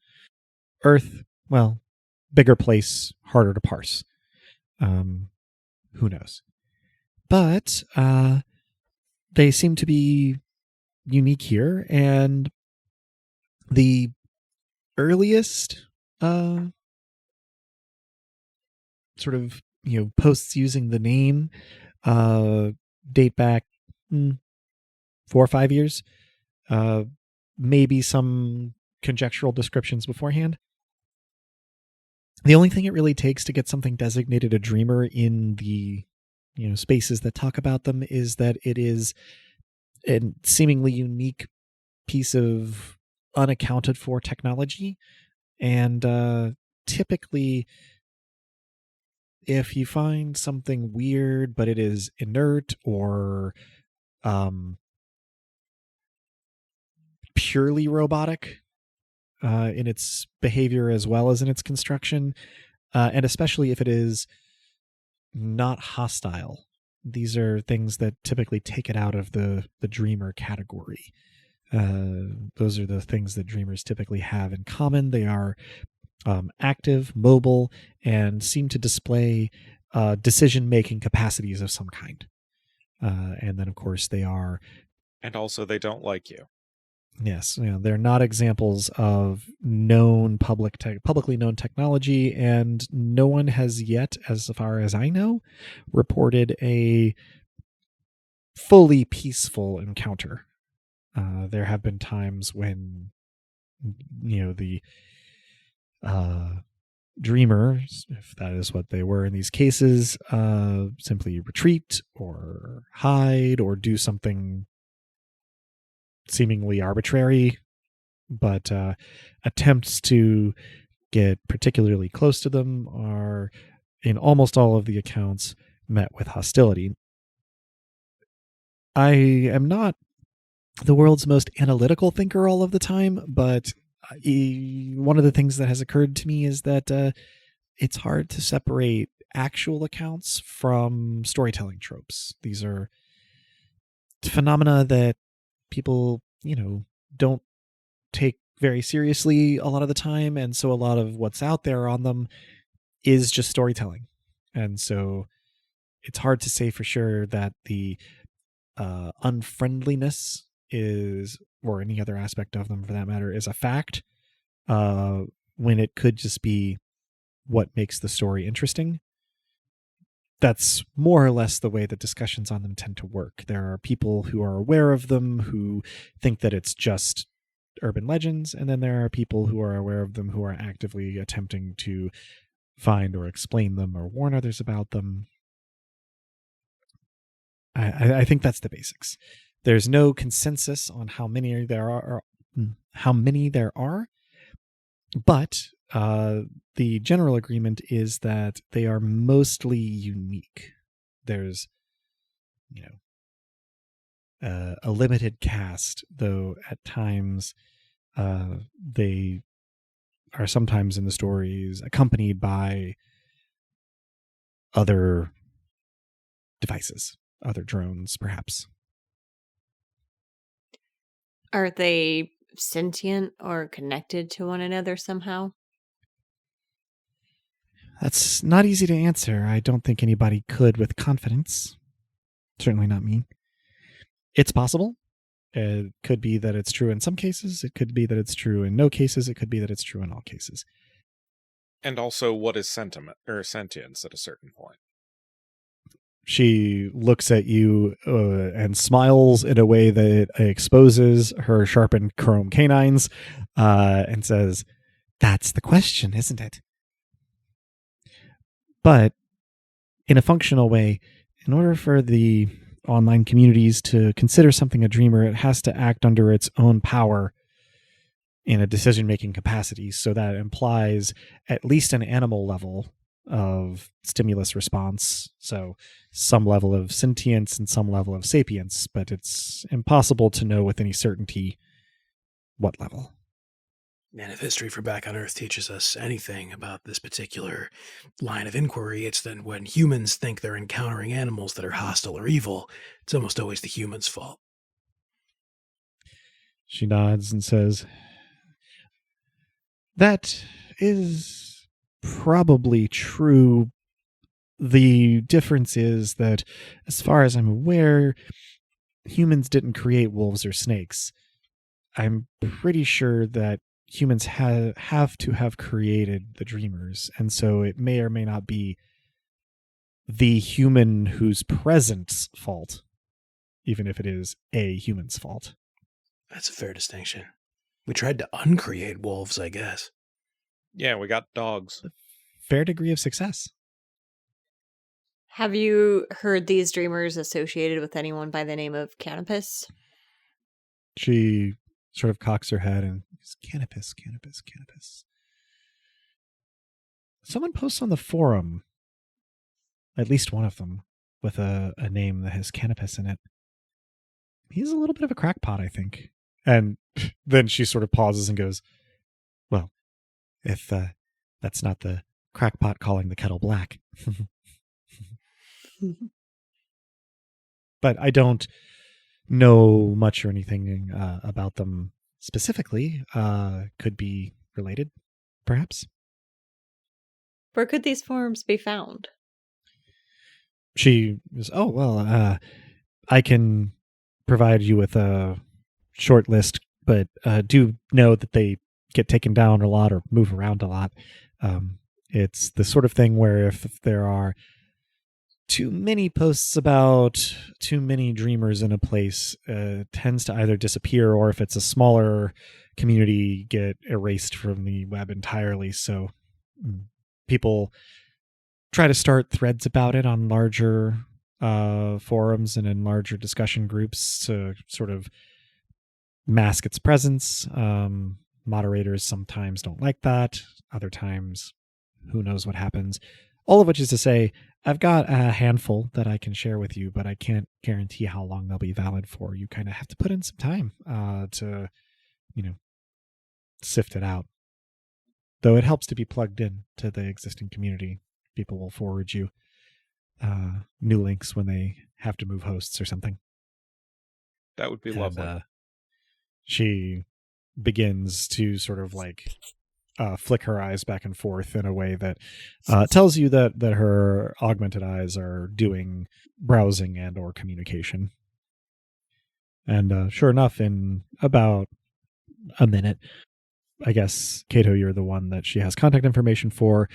Earth, well, bigger place, harder to parse. Who knows? But they seem to be unique here, and the earliest sort of posts using the name date back 4 or 5 years, maybe some conjectural descriptions beforehand. The only thing it really takes to get something designated a dreamer in the spaces that talk about them is that it is a seemingly unique piece of unaccounted for technology. And typically, if you find something weird, but it is inert or purely robotic in its behavior as well as in its construction, and especially if it is not hostile, these are things that typically take it out of the dreamer category. Those are the things that dreamers typically have in common. They are active, mobile, and seem to display decision-making capacities of some kind. And then, of course, they are... And also, they don't like you. Yes, they're not examples of known publicly known technology, and no one has yet, as far as I know, reported a fully peaceful encounter. There have been times when, the dreamers, if that is what they were in these cases, simply retreat or hide or do something seemingly arbitrary, but attempts to get particularly close to them are, in almost all of the accounts, met with hostility. I am not the world's most analytical thinker all of the time, but one of the things that has occurred to me is that it's hard to separate actual accounts from storytelling tropes. These are phenomena that people, don't take very seriously a lot of the time, and so a lot of what's out there on them is just storytelling. And so it's hard to say for sure that the unfriendliness is, or any other aspect of them for that matter, is a fact, when it could just be what makes the story interesting. That's more or less the way that discussions on them tend to work. There are people who are aware of them who think that it's just urban legends, and then there are people who are aware of them who are actively attempting to find or explain them or warn others about them. I think that's the basics. There's no consensus on how many there are, but the general agreement is that they are mostly unique. There's, a limited cast, though at times they are sometimes in the stories accompanied by other devices, other drones, perhaps. Are they sentient or connected to one another somehow? That's not easy to answer. I don't think anybody could with confidence. Certainly not me. It's possible. It could be that it's true in some cases. It could be that it's true in no cases. It could be that it's true in all cases. And also, what is sentiment or sentience at a certain point? She looks at you and smiles in a way that exposes her sharpened chrome canines and says, "That's the question, isn't it?" But in a functional way, in order for the online communities to consider something a dreamer, it has to act under its own power in a decision-making capacity. So that implies at least an animal level of stimulus response. So some level of sentience and some level of sapience, but it's impossible to know with any certainty what level. And if history for Back on Earth teaches us anything about this particular line of inquiry, it's that when humans think they're encountering animals that are hostile or evil, it's almost always the human's fault. She nods and says, "That is probably true. The difference is that, as far as I'm aware, humans didn't create wolves or snakes. I'm pretty sure that humans have to have created the dreamers, and so it may or may not be the human who's present's fault, even if it is a human's fault." That's a fair distinction. We tried to uncreate wolves, I guess. Yeah, we got dogs. Fair degree of success. Have you heard these dreamers associated with anyone by the name of Canopus? She sort of cocks her head and says, Canopus. Someone posts on the forum, at least one of them, with a name that has Canopus in it. He's a little bit of a crackpot, I think. And then she sort of pauses and goes, "Well, if that's not the crackpot calling the kettle black." But I don't know much or anything about them specifically. Could be related, perhaps. Where could these forms be found? She is, oh, well, I can provide you with a short list, but do know that they get taken down a lot or move around a lot. It's the sort of thing where if there are too many posts about too many dreamers in a place, tends to either disappear, or if it's a smaller community, get erased from the web entirely. So people try to start threads about it on larger forums and in larger discussion groups to sort of mask its presence. Moderators sometimes don't like that. Other times, who knows what happens. All of which is to say, I've got a handful that I can share with you, but I can't guarantee how long they'll be valid for. You kind of have to put in some time to, sift it out. Though it helps to be plugged in to the existing community. People will forward you new links when they have to move hosts or something. That would be lovely. She begins to sort of flick her eyes back and forth in a way that tells you that her augmented eyes are doing browsing and or communication. And sure enough, in about a minute, I guess, Cato, you're the one that she has contact information for.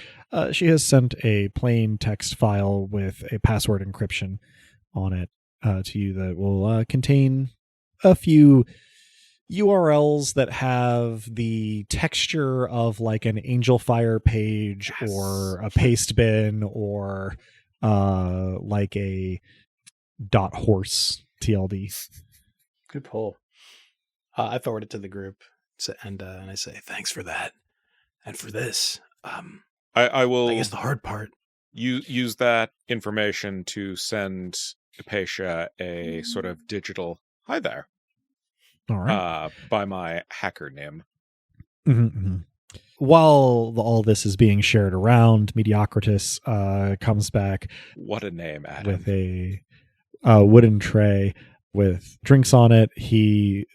She has sent a plain text file with a password encryption on it to you that will contain a few URLs that have the texture of like an Angel Fire page, yes, or a paste bin, or like a .horse TLD. Good pull. I forward it to the group, and I say thanks for that, and for this. I will. I guess the hard part. Use that information to send Hypatia a sort of digital hi there. All right. By my hacker name. Mm-hmm, mm-hmm. While all this is being shared around, Mediocritus comes back. What a name, Adam. With a wooden tray with drinks on it. He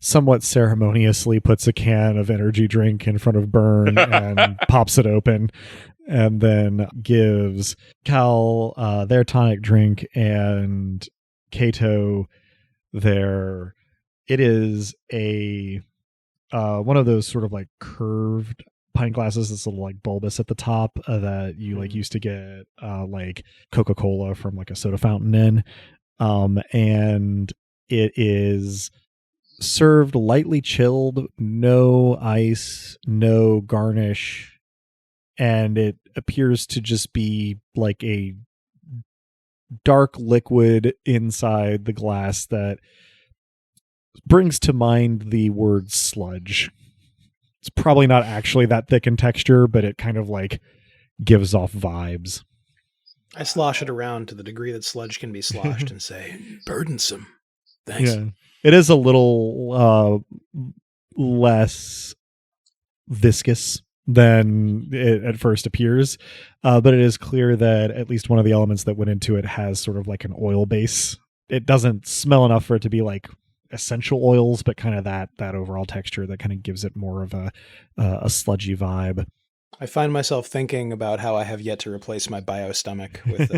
somewhat ceremoniously puts a can of energy drink in front of Burn and pops it open, and then gives Cal their tonic drink and Cato their... It is a one of those sort of like curved pint glasses that's a little like bulbous at the top that you like used to get like Coca-Cola from like a soda fountain in. And it is served lightly chilled, no ice, no garnish, and it appears to just be like a dark liquid inside the glass that brings to mind the word sludge. It's probably not actually that thick in texture, but it kind of like gives off vibes. I slosh it around to the degree that sludge can be sloshed and say, burdensome. Thanks. Yeah. It is a little less viscous than it at first appears, but it is clear that at least one of the elements that went into it has sort of like an oil base. It doesn't smell enough for it to be like essential oils, but kind of that overall texture that kind of gives it more of a sludgy vibe. I find myself thinking about how I have yet to replace my biostomach with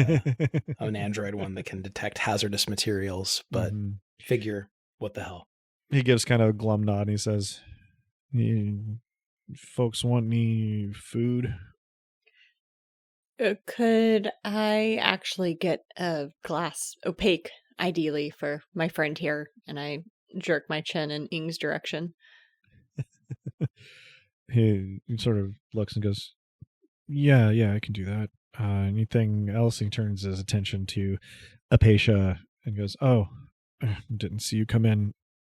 an Android one that can detect hazardous materials, but figure, what the hell. He gives kind of a glum nod and he says, folks want any food? Could I actually get a glass, opaque, ideally, for my friend here? And I jerk my chin in Ing's direction. He sort of looks and goes, yeah, I can do that. Anything else? He turns his attention to Hypatia and goes, oh, didn't see you come in.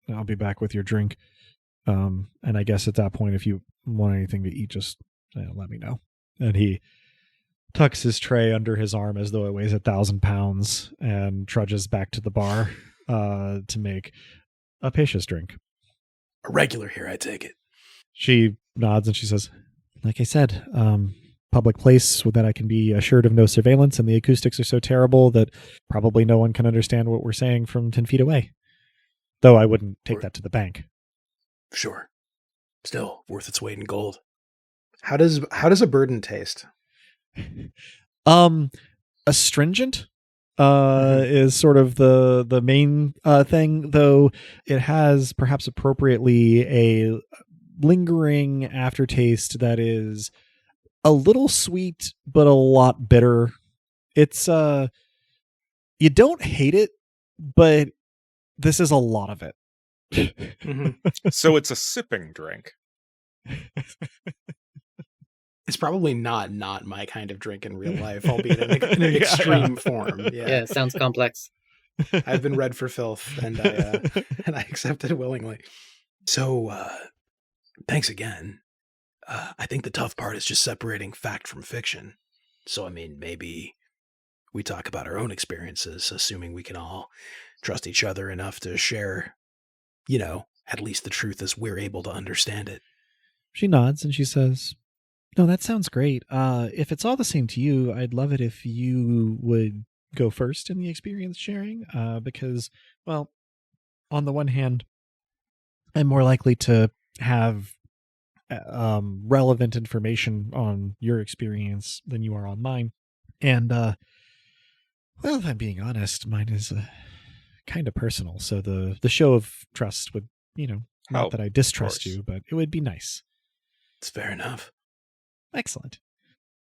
I'll be back with your drink. And I guess at that point, if you want anything to eat, just let me know. And he tucks his tray under his arm as though it weighs 1,000 pounds and trudges back to the bar to make Hypatia's drink. A regular here, I take it. She nods and she says, like I said, public place that I can be assured of no surveillance, and the acoustics are so terrible that probably no one can understand what we're saying from 10 feet away. Though I wouldn't take that to the bank. Sure. Still worth its weight in gold. How does a burden taste? Astringent is sort of the main thing, though it has perhaps appropriately a lingering aftertaste that is a little sweet but a lot bitter. It's you don't hate it, but this is a lot of it. So it's a sipping drink. It's probably not my kind of drink in real life, albeit in an extreme form. Yeah, it sounds complex. I've been read for filth, and I accept it willingly. So, thanks again. I think the tough part is just separating fact from fiction. So, I mean, maybe we talk about our own experiences, assuming we can all trust each other enough to share, at least the truth as we're able to understand it. She nods and she says, "No, that sounds great. If it's all the same to you, I'd love it if you would go first in the experience sharing, because, well, on the one hand, I'm more likely to have relevant information on your experience than you are on mine. And, well, if I'm being honest, mine is kind of personal. So the show of trust would, not that I distrust you, but it would be nice." It's fair enough. Excellent.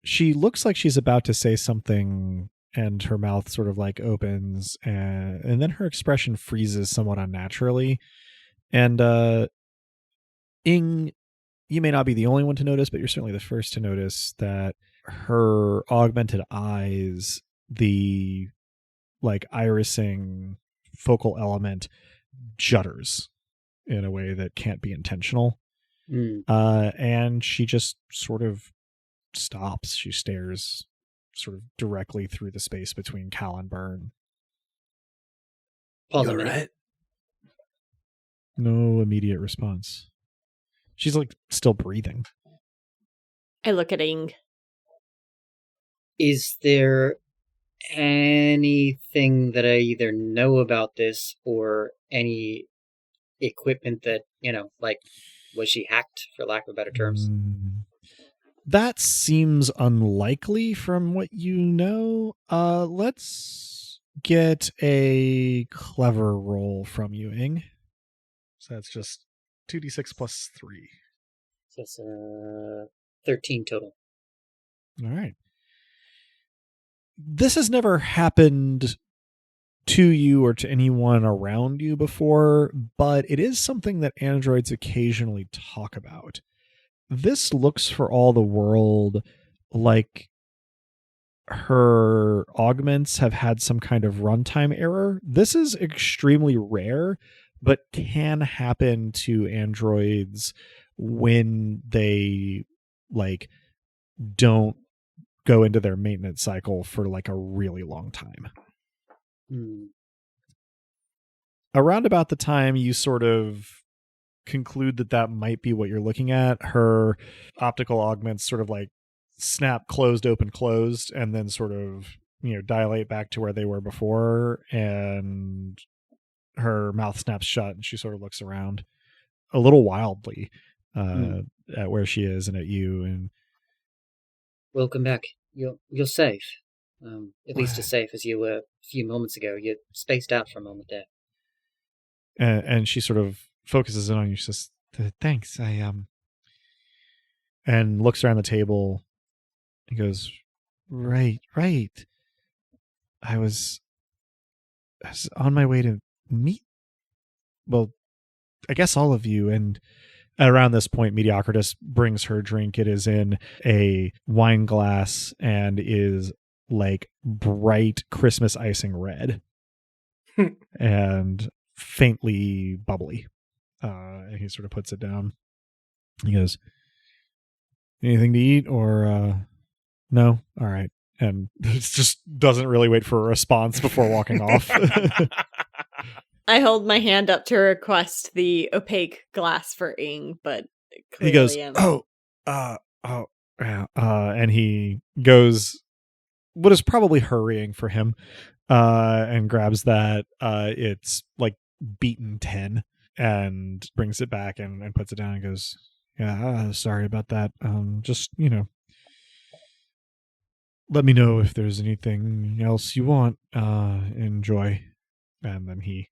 She looks like she's about to say something, and her mouth sort of like opens, and then her expression freezes somewhat unnaturally. And Ing, you may not be the only one to notice, but you're certainly the first to notice that her augmented eyes, the like irising focal element, judders in a way that can't be intentional. And she just sort of stops. She stares sort of directly through the space between Cal and Byrne. Pause You a all minute. right? No immediate response. She's like still breathing. I look at Ing. Is there anything that I either know about this or any equipment that, like, was she hacked, for lack of better terms? That seems unlikely from what you know. Let's get a clever roll from you, Ing. So that's just 2d6 plus 3. So it's 13 total. All right. This has never happened to you or to anyone around you before, but it is something that androids occasionally talk about. This looks for all the world like her augments have had some kind of runtime error. This is extremely rare, but can happen to androids when they like don't go into their maintenance cycle for like a really long time. Around about the time you sort of conclude that might be what you're looking at, her optical augments sort of like snap closed, open, closed, and then sort of, dilate back to where they were before, and her mouth snaps shut and she sort of looks around a little wildly at where she is and at you. And welcome back. You're safe. At least as safe as you were a few moments ago. You spaced out for a moment there. And she sort of focuses in on you. She says, "Thanks. And looks around the table and goes, Right. I was on my way to meet, well, I guess all of you." And around this point, Mediocritus brings her drink. It is in a wine glass and is like bright Christmas icing red and faintly bubbly. And he sort of puts it down. He goes, "Anything to eat or no? All right." And just doesn't really wait for a response before walking off. I hold my hand up to request the opaque glass for Ing, but He goes, clearly am. "Oh, and he goes what is probably hurrying for him, and grabs that. It's like beaten 10 and brings it back and puts it down and goes, yeah, sorry about that. Just, let me know if there's anything else you want. Enjoy. And then he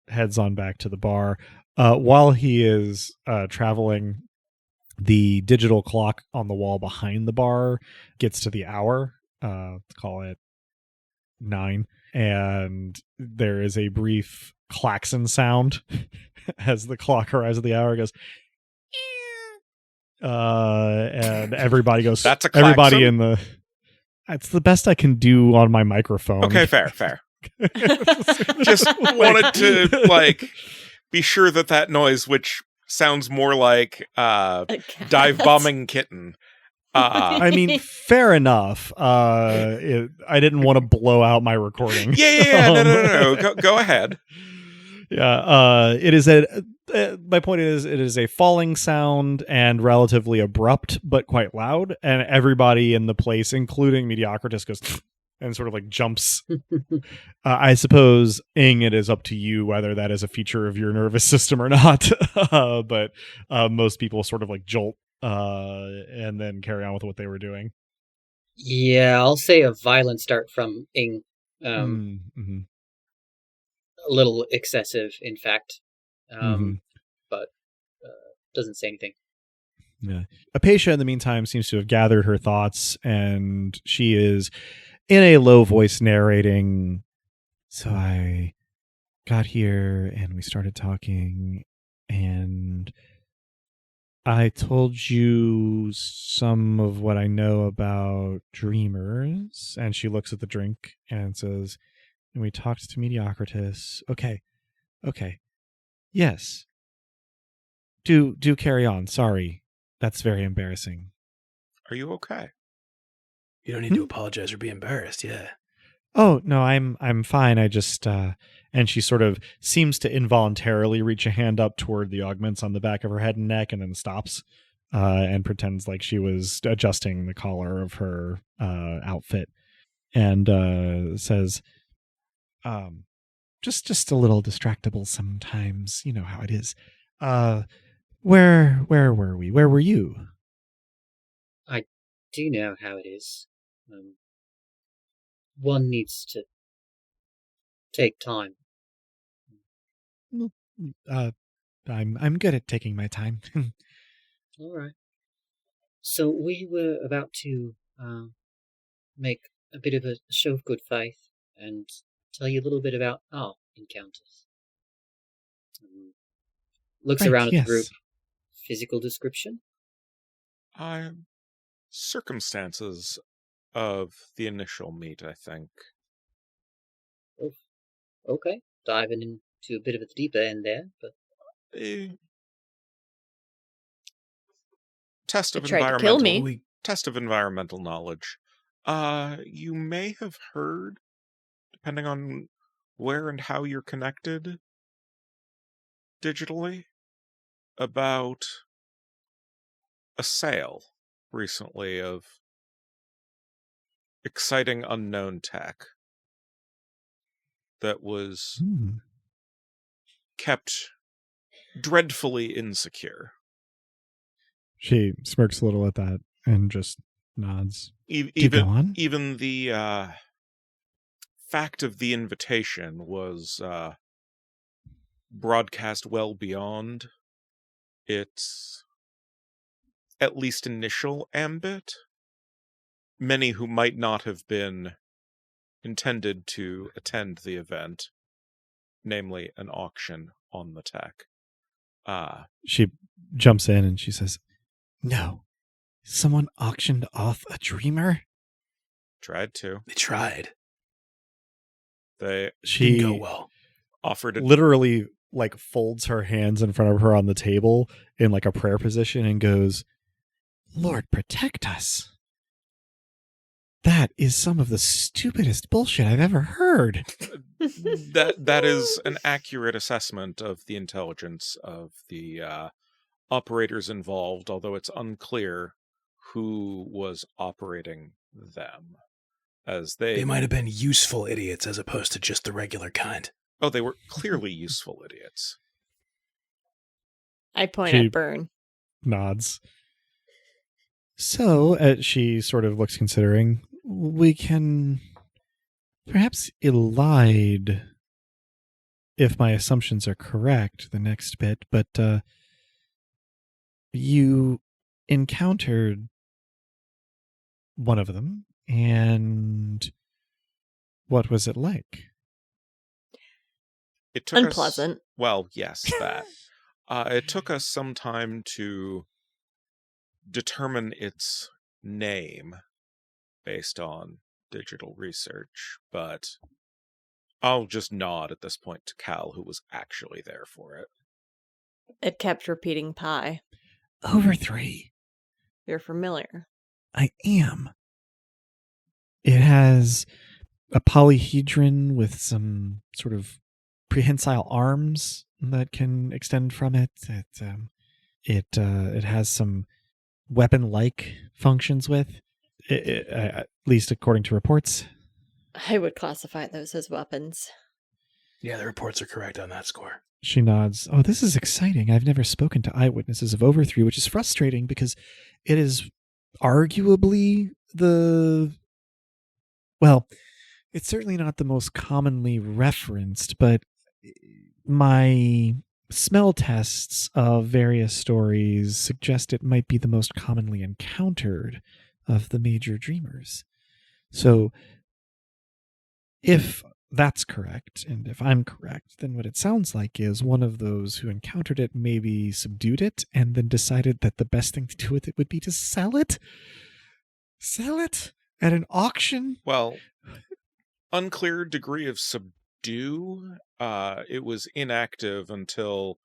heads on back to the bar. While he is traveling, the digital clock on the wall behind the bar gets to the hour. Call it 9, and there is a brief klaxon sound as the clock arrives at the hour. It goes, and everybody goes. That's a everybody klaxon? in the. It's the best I can do on my microphone. Okay, fair. Just wanted to be sure that noise, which sounds more like dive bombing kitten. I mean, fair enough. I didn't want to blow out my recording. Yeah. No. Go ahead. Yeah. It is my point is, it is a falling sound and relatively abrupt, but quite loud. And everybody in the place, including Mediocritus, goes and sort of like jumps. I suppose, Ing, it is up to you whether that is a feature of your nervous system or not. But most people sort of like jolt and then carry on with what they were doing. Yeah, I'll say a violent start from Ing. Mm-hmm. A little excessive, in fact. But doesn't say anything. Yeah. Apatia, in the meantime, seems to have gathered her thoughts, and she is in a low voice narrating. So I got here and we started talking, and I told you some of what I know about dreamers. And she looks at the drink and says, and we talked to Mediocritus. Okay. Yes. Do carry on. Sorry. That's very embarrassing. Are you okay? You don't need to apologize or be embarrassed. Yeah. Oh, no, I'm fine. I just and she sort of seems to involuntarily reach a hand up toward the augments on the back of her head and neck, and then stops and pretends like she was adjusting the collar of her outfit, and says, just a little distractible sometimes. You know how it is. Where were we? Where were you? I do know how it is. One needs to take time. I'm good at taking my time. All right. So we were about to make a bit of a show of good faith and tell you a little bit about our encounters. Looks Right, around at yes. the group. Physical description? Circumstances of the initial meet, I think. Oh, okay. Diving into a bit of the deeper end there, but Test of tried to kill environmental me. Test of environmental knowledge. You may have heard, depending on where and how you're connected digitally, about a sale recently of exciting unknown tech that was kept dreadfully insecure. She smirks a little at that and just nods. Even the fact of the invitation was broadcast well beyond its at least initial ambit. Many who might not have been intended to attend the event, namely an auction on the tech. She jumps in and she says, "No, someone auctioned off a dreamer?" Tried to. They tried. She didn't go well. Offered it. Literally like folds her hands in front of her on the table in like a prayer position and goes, "Lord, protect us. That is some of the stupidest bullshit I've ever heard." That is an accurate assessment of the intelligence of the operators involved, although it's unclear who was operating them, as they might have been useful idiots as opposed to just the regular kind. Oh, they were clearly useful idiots. I point She at Burn. nods. So, she sort of looks considering, we can perhaps elide, if my assumptions are correct, the next bit, but you encountered one of them, and what was it like? It took Unpleasant. Well, yes, that. It took us some time to determine its name based on digital research, but I'll just nod at this point to Cal, who was actually there for it. It kept repeating pi. Over 3. You're familiar. I am. It has a polyhedron with some sort of prehensile arms that can extend from it. It has some weapon-like functions with it, at least according to reports. I would classify those as weapons. Yeah, the reports are correct on that score. She nods. Oh, this is exciting. I've never spoken to eyewitnesses of Over 3, which is frustrating because it is arguably it's certainly not the most commonly referenced, but my smell tests of various stories suggest it might be the most commonly encountered of the major dreamers. So if that's correct, and if I'm correct, then what it sounds like is one of those who encountered it maybe subdued it and then decided that the best thing to do with it would be to sell it? Sell it at an auction? Well, unclear degree of subdue. It was inactive until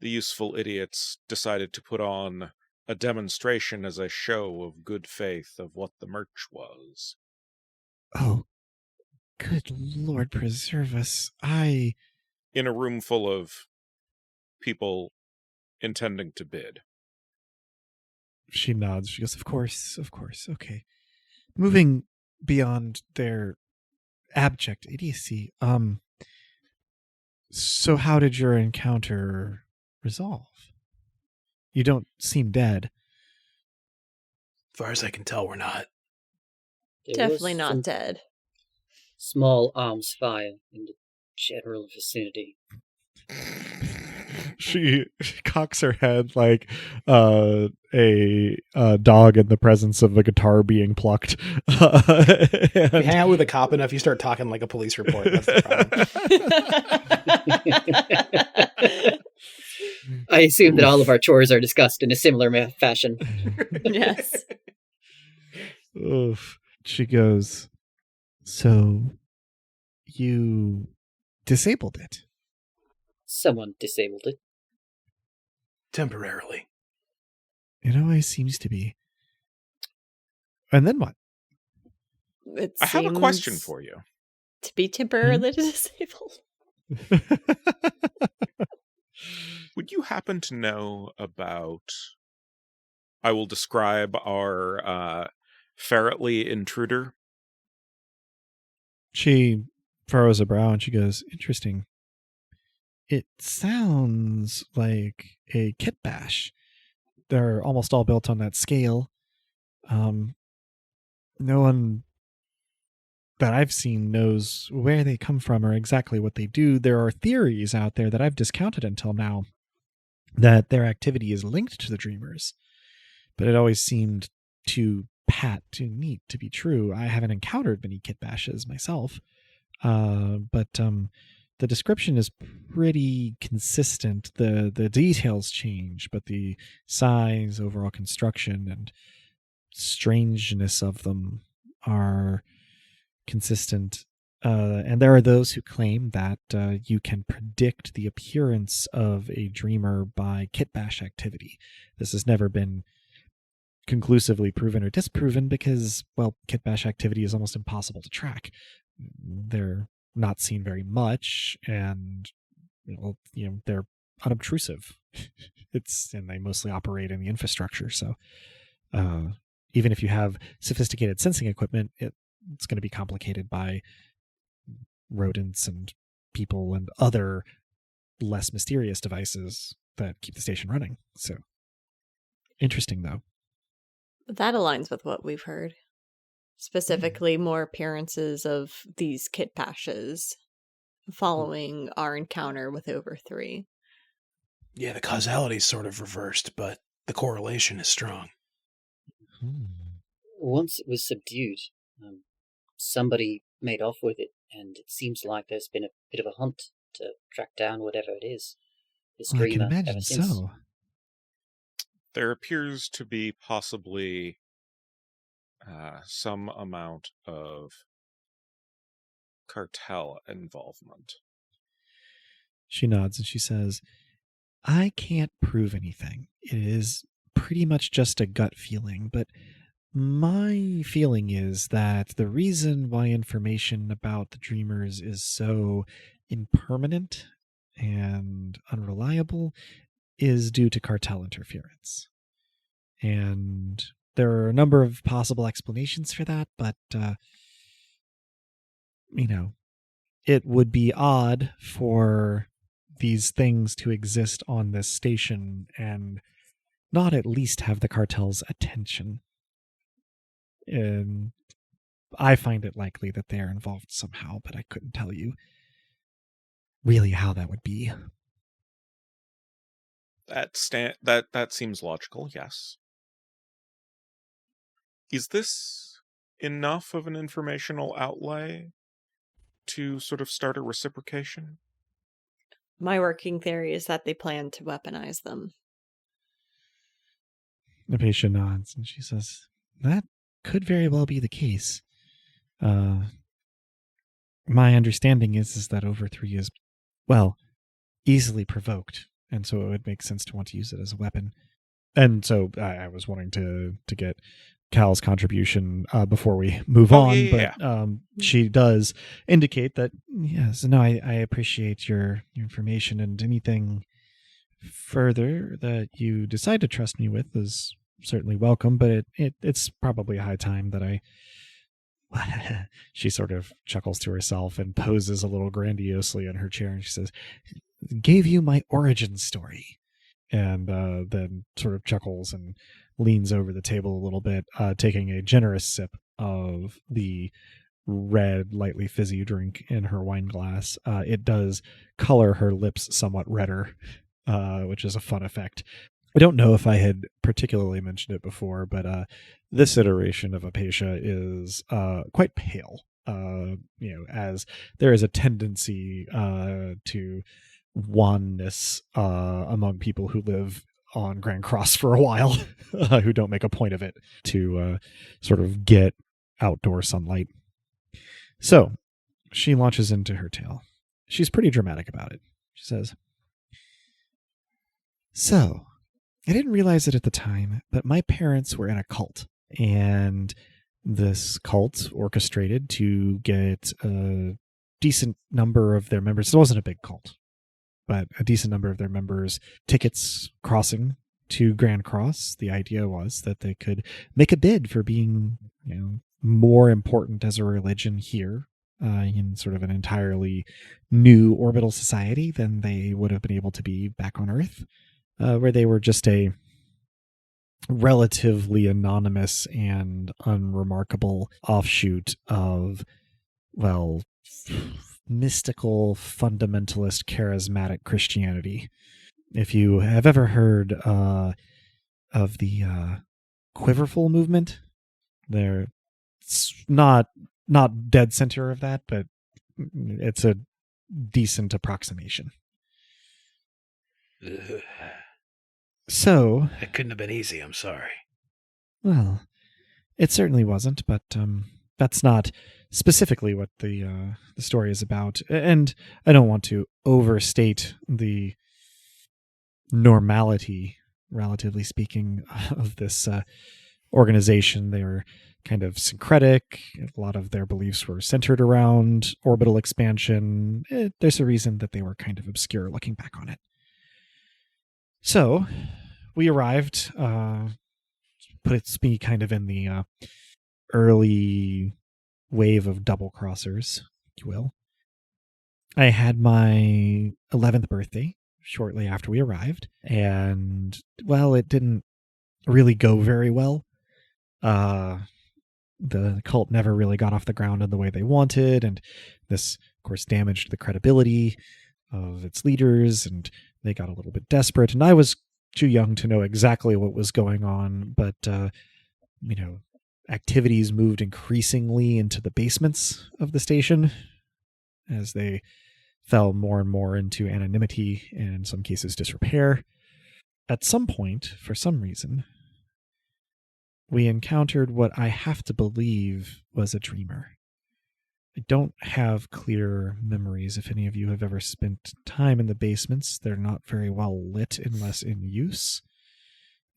the useful idiots decided to put on a demonstration as a show of good faith of what the merch was. Oh, good Lord preserve us. In a room full of people intending to bid. She nods. She goes, of course. Okay. Moving beyond their abject idiocy, so how did your encounter resolve? You don't seem dead. As far as I can tell, we're not. Definitely not dead. Small arms fire in the general vicinity. She cocks her head like a dog in the presence of a guitar being plucked. If you hang out with a cop enough, you start talking like a police report. That's the problem. I assume that all of our chores are discussed in a similar fashion. Yes. Oof. She goes, so you disabled it? Someone disabled it. Temporarily. It always seems to be. And then what? I have a question for you. To be temporarily disabled. Would you happen to know about... I will describe our ferretly intruder. She furrows a brow and she goes, interesting. It sounds like a kit bash. They're almost all built on that scale. No one that I've seen knows where they come from or exactly what they do. There are theories out there that I've discounted until now that their activity is linked to the Dreamers, but it always seemed too too neat to be true. I haven't encountered many kit bashes myself, but the description is pretty consistent. The details change, but the size, overall construction, and strangeness of them are consistent. And there are those who claim that you can predict the appearance of a dreamer by kit bash activity. This has never been conclusively proven or disproven because, well, kit bash activity is almost impossible to track. They're not seen very much, and they're unobtrusive. And they mostly operate in the infrastructure, so even if you have sophisticated sensing equipment, it's going to be complicated by rodents and people and other less mysterious devices that keep the station running. So interesting, though. That aligns with what we've heard. Specifically, more appearances of these kit pashes following our encounter with Over 3. Yeah, the causality is sort of reversed, but the correlation is strong. Once it was subdued, somebody made off with it, and it seems like there's been a bit of a hunt to track down whatever it is. This Well, I can dreamer imagine ever since. so. There appears to be possibly some amount of cartel involvement. She nods and she says, I can't prove anything. It is pretty much just a gut feeling, but my feeling is that the reason why information about the dreamers is so impermanent and unreliable is due to cartel interference. And there are a number of possible explanations for that, but, it would be odd for these things to exist on this station and not at least have the cartel's attention. And I find it likely that they are involved somehow, but I couldn't tell you really how that would be. That seems logical, yes. Is this enough of an informational outlay to sort of start a reciprocation? My working theory is that they plan to weaponize them. Napatia nods and she says, that could very well be the case. My understanding is that Over 3 is, well, easily provoked, and so it would make sense to want to use it as a weapon. And so I was wanting to get Cal's contribution before we move on, but she does indicate that, yes, no, I appreciate your information, and anything further that you decide to trust me with is certainly welcome, but it's probably a high time that I... She sort of chuckles to herself and poses a little grandiosely in her chair, and she says, gave you my origin story. And then sort of chuckles and leans over the table a little bit, taking a generous sip of the red, lightly fizzy drink in her wine glass. It does color her lips somewhat redder, which is a fun effect. I don't know if I had particularly mentioned it before, but this iteration of Apatia is quite pale, as there is a tendency to wanness among people who live on Grand Cross for a while, who don't make a point of it to sort of get outdoor sunlight. So she launches into her tale. She's pretty dramatic about it. She says, so I didn't realize it at the time, but my parents were in a cult, and this cult orchestrated to get a decent number of their members. It wasn't a big cult, but a decent number of their members tickets crossing to Grand Cross. The idea was that they could make a bid for being, more important as a religion here in sort of an entirely new orbital society than they would have been able to be back on Earth, where they were just a relatively anonymous and unremarkable offshoot of, well, mystical, fundamentalist, charismatic Christianity. If you have ever heard of the Quiverful movement, they're not dead center of that, but it's a decent approximation. Ugh. So It couldn't have been easy, I'm sorry. Well, it certainly wasn't, but that's not specifically what the story is about. And I don't want to overstate the normality, relatively speaking, of this organization. They were kind of syncretic. A lot of their beliefs were centered around orbital expansion. There's a reason that they were kind of obscure looking back on it. So we arrived puts me kind of in the early wave of double crossers, if you will. I had my 11th birthday shortly after we arrived, and, well, it didn't really go very well. The cult never really got off the ground in the way they wanted, and this, of course, damaged the credibility of its leaders, and they got a little bit desperate, and I was too young to know exactly what was going on, but, activities moved increasingly into the basements of the station as they fell more and more into anonymity and in some cases disrepair. At some point, for some reason, we encountered what I have to believe was a dreamer. I don't have clear memories if any of you have ever spent time in the basements. They're not very well lit unless in use.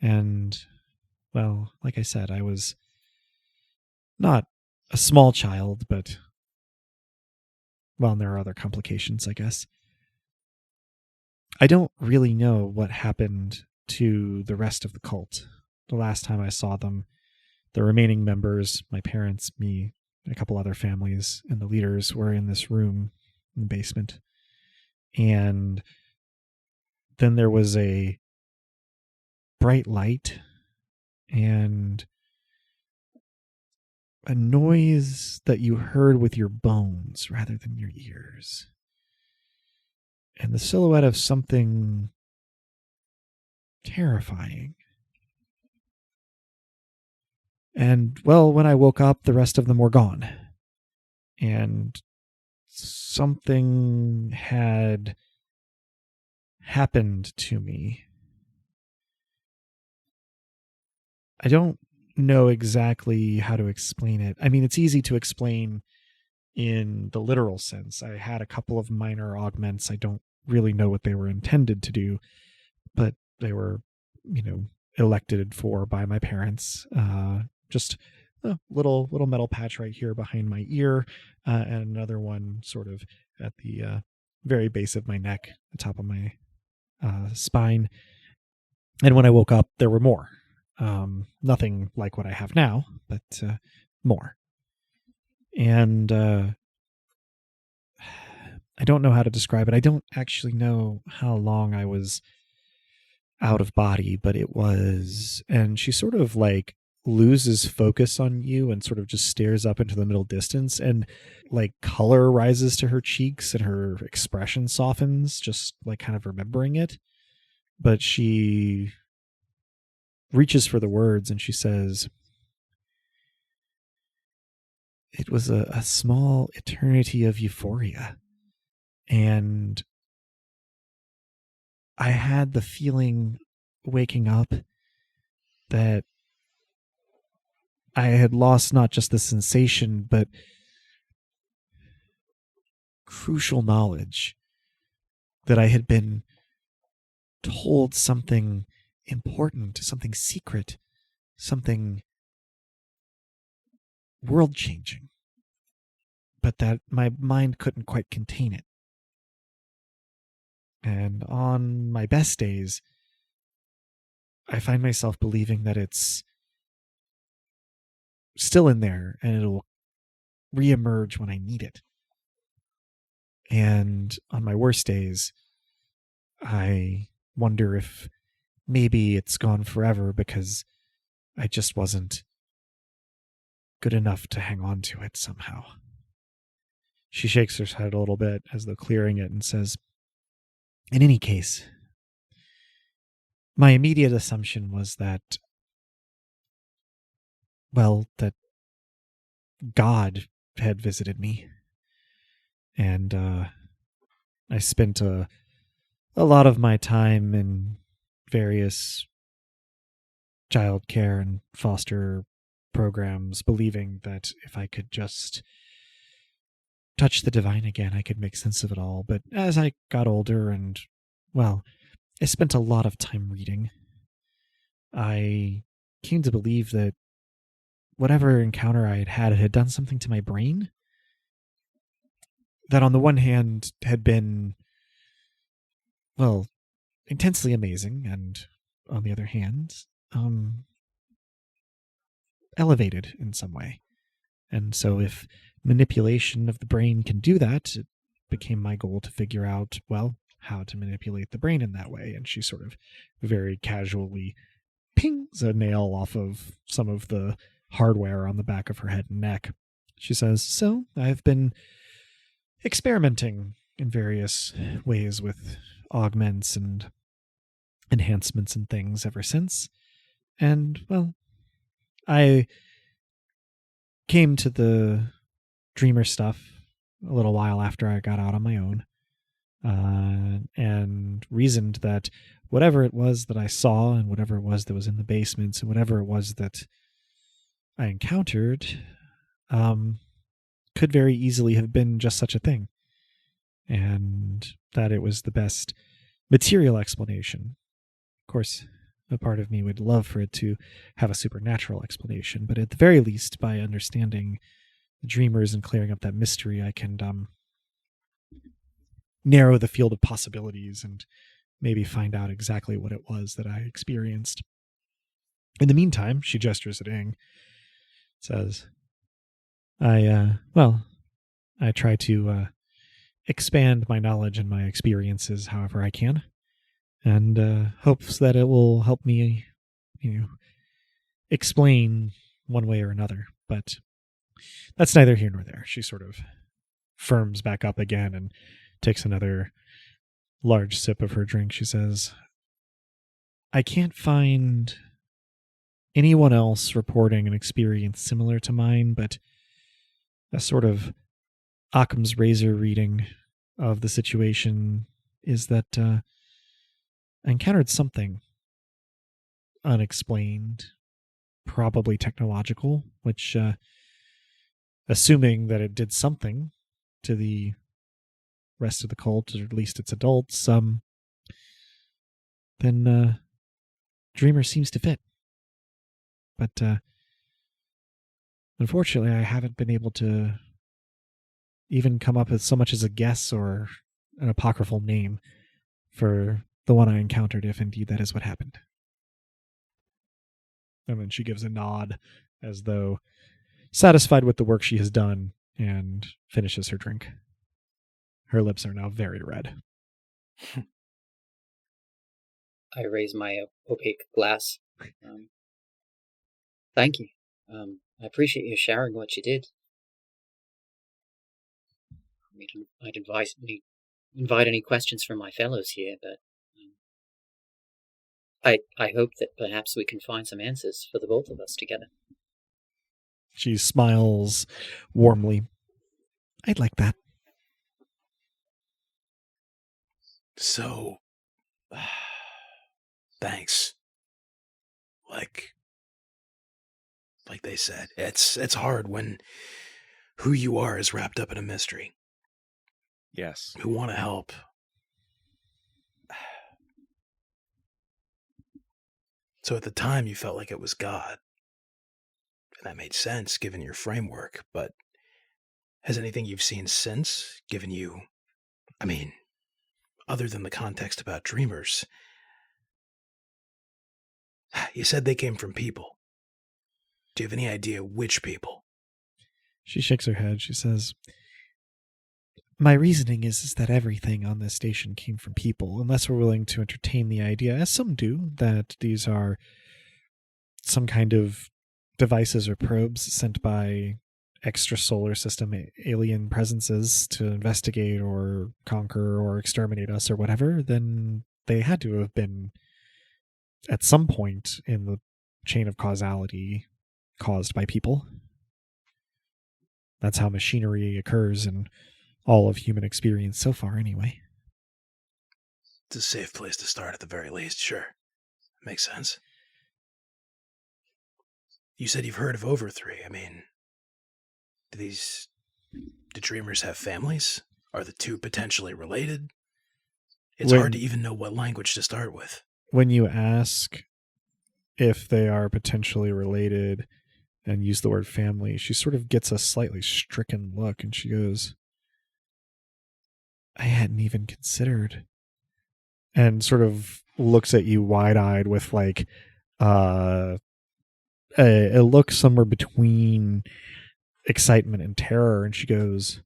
And, well, like I said, I was not a small child, but, well, there are other complications, I guess. I don't really know what happened to the rest of the cult. The last time I saw them, the remaining members, my parents, me, a couple other families, and the leaders were in this room in the basement. And then there was a bright light and a noise that you heard with your bones rather than your ears. And the silhouette of something terrifying. And, well, when I woke up, the rest of them were gone. And something had happened to me. I don't know exactly how to explain it. I mean, it's easy to explain in the literal sense. I had a couple of minor augments. I don't really know what they were intended to do, but they were, elected for by my parents. Just a little metal patch right here behind my ear, and another one sort of at the very base of my neck, the top of my spine. And when I woke up, there were more. Nothing like what I have now, but more. And I don't know how to describe it. I don't actually know how long I was out of body, but it was, and she sort of like loses focus on you and sort of just stares up into the middle distance, and like color rises to her cheeks and her expression softens, just like kind of remembering it. But she reaches for the words and she says, "It was a small eternity of euphoria." And I had the feeling waking up that I had lost not just the sensation, but crucial knowledge that I had been told something important, something secret, something world-changing, but that my mind couldn't quite contain it. And on my best days, I find myself believing that it's still in there and it'll reemerge when I need it. And on my worst days, I wonder if maybe it's gone forever because I just wasn't good enough to hang on to it somehow. She shakes her head a little bit as though clearing it and says, "In any case, my immediate assumption was that, well, that God had visited me. And I spent a lot of my time in various child care and foster programs, believing that if I could just touch the divine again, I could make sense of it all. But as I got older and, well, I spent a lot of time reading, I came to believe that whatever encounter I had it had done something to my brain that on the one hand had been, well, intensely amazing, and on the other hand, elevated in some way. And so if manipulation of the brain can do that, it became my goal to figure out, well, how to manipulate the brain in that way. And she sort of very casually pings a nail off of some of the hardware on the back of her head and neck. She says, so I've been experimenting in various ways with augments and enhancements and things ever since. And, well, I came to the dreamer stuff a little while after I got out on my own, and reasoned that whatever it was that I saw and whatever it was that was in the basements and whatever it was that I encountered could very easily have been just such a thing, and that it was the best material explanation. Of course, a part of me would love for it to have a supernatural explanation, but at the very least, by understanding the dreamers and clearing up that mystery, I can narrow the field of possibilities and maybe find out exactly what it was that I experienced. In the meantime, she gestures at Ing, says, I try to expand my knowledge and my experiences however I can, and hopes that it will help me, explain one way or another. But that's neither here nor there. She sort of firms back up again and takes another large sip of her drink. She says, I can't find anyone else reporting an experience similar to mine, but a sort of Occam's razor reading of the situation is that I encountered something unexplained, probably technological, which, assuming that it did something to the rest of the cult, or at least its adults, then Dreamer seems to fit. But unfortunately, I haven't been able to even come up with so much as a guess or an apocryphal name for the one I encountered, if indeed that is what happened. And then she gives a nod as though satisfied with the work she has done, and finishes her drink. Her lips are now very red. I raise my opaque glass. Thank you. I appreciate you sharing what you did. I'd invite any questions from my fellows here, but I hope that perhaps we can find some answers for the both of us together. She smiles warmly. I'd like that. So, thanks. Like they said, it's hard when who you are is wrapped up in a mystery. Yes. Who want to help. So at the time you felt like it was God. And that made sense given your framework, but has anything you've seen since given you, other than the context about dreamers? You said they came from people. Do you have any idea which people? She shakes her head. She says, my reasoning is that everything on this station came from people, unless we're willing to entertain the idea, as some do, that these are some kind of devices or probes sent by extrasolar system alien presences to investigate or conquer or exterminate us or whatever. Then they had to have been at some point in the chain of causality caused by people. That's how machinery occurs in all of human experience so far, anyway. It's a safe place to start at the very least, sure. Makes sense. You said you've heard of over 3. Do dreamers have families? Are the two potentially related? It's hard to even know what language to start with. When you ask if they are potentially related and use the word family, she sort of gets a slightly stricken look, and she goes, I hadn't even considered. And sort of looks at you wide-eyed with a look somewhere between excitement and terror, and she goes,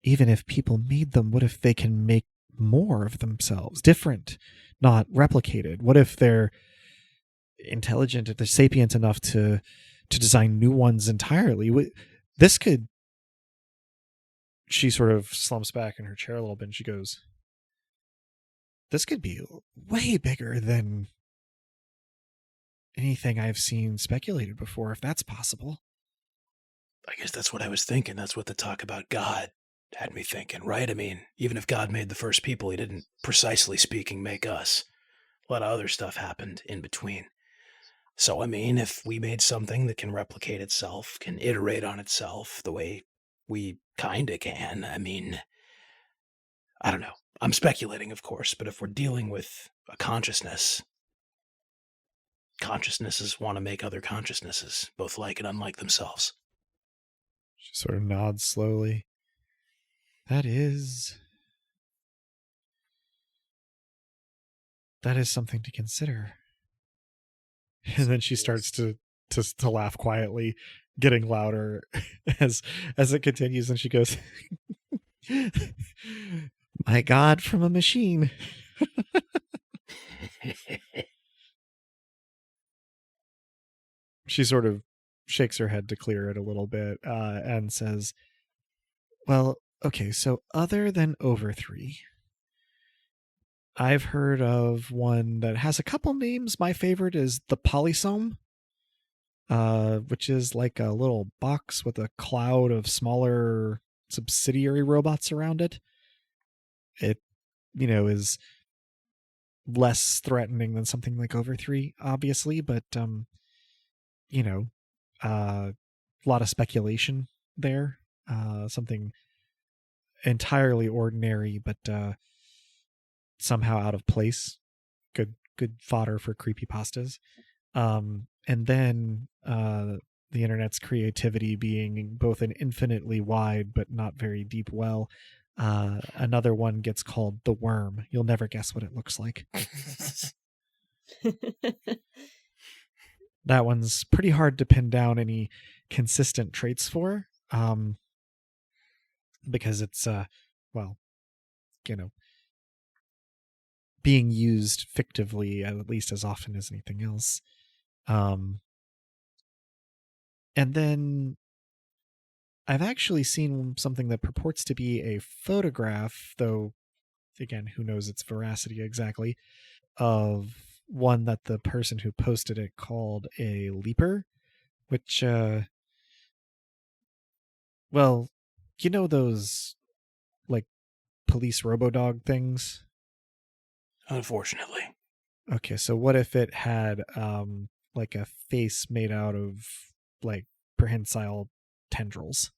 even if people made them, what if they can make more of themselves, different, not replicated? What if they're intelligent, if they're sapient enough to design new ones entirely? This could... She sort of slumps back in her chair a little bit and she goes, this could be way bigger than anything I've seen speculated before, if that's possible. I guess that's what I was thinking. That's what the talk about God had me thinking, right? I mean, even if God made the first people, he didn't, precisely speaking, make us. A lot of other stuff happened in between. So, I mean, if we made something that can replicate itself, can iterate on itself the way we kinda can, I mean, I don't know. I'm speculating, of course, but if we're dealing with a consciousnesses want to make other consciousnesses, both like and unlike themselves. She sort of nods slowly. That is something to consider. And then she starts to laugh quietly, getting louder as it continues, and she goes, my God, from a machine. She sort of shakes her head to clear it a little bit, and says, well, okay, so other than Over3, I've heard of one that has a couple names. My favorite is the Polysome, which is like a little box with a cloud of smaller subsidiary robots around it. It, is less threatening than something like Over3, obviously, but, a lot of speculation there. Something entirely ordinary, but somehow out of place. Good fodder for creepypastas. And then the internet's creativity being both an infinitely wide but not very deep well. Another one gets called the Worm. You'll never guess what it looks like. That one's pretty hard to pin down any consistent traits for, because it's being used fictively at least as often as anything else. And then I've actually seen something that purports to be a photograph, though again, who knows its veracity exactly, of one that the person who posted it called a leaper, which those like police robodog things? Unfortunately. Okay, so what if it had like a face made out of like prehensile tendrils,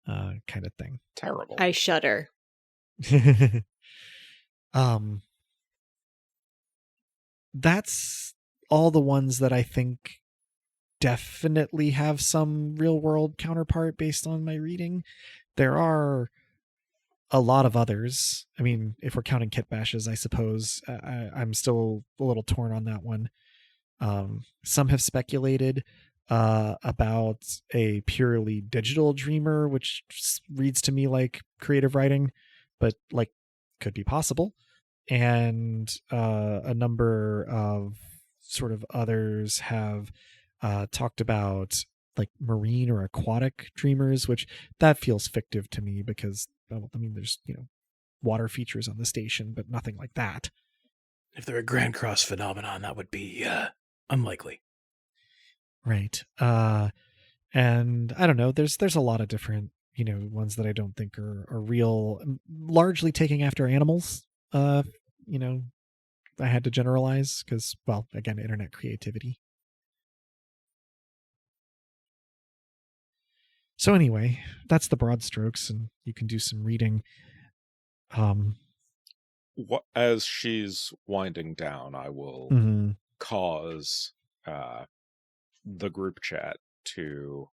kind of thing? Terrible. I shudder. That's all the ones that I think definitely have some real world counterpart based on my reading. There are a lot of others. I mean, if we're counting kit bashes, I suppose. I'm still a little torn on that one. Some have speculated about a purely digital dreamer, which reads to me like creative writing, but like could be possible. And a number of sort of others have talked about like marine or aquatic dreamers, which that feels fictive to me because, there's, water features on the station, but nothing like that. If they're a Grand Cross phenomenon, that would be unlikely. Right. And I don't know, there's a lot of different, ones that I don't think are real, largely taking after animals. I had to generalize because, well, again, internet creativity. So anyway, that's the broad strokes, and you can do some reading. As she's winding down, I will cause the group chat to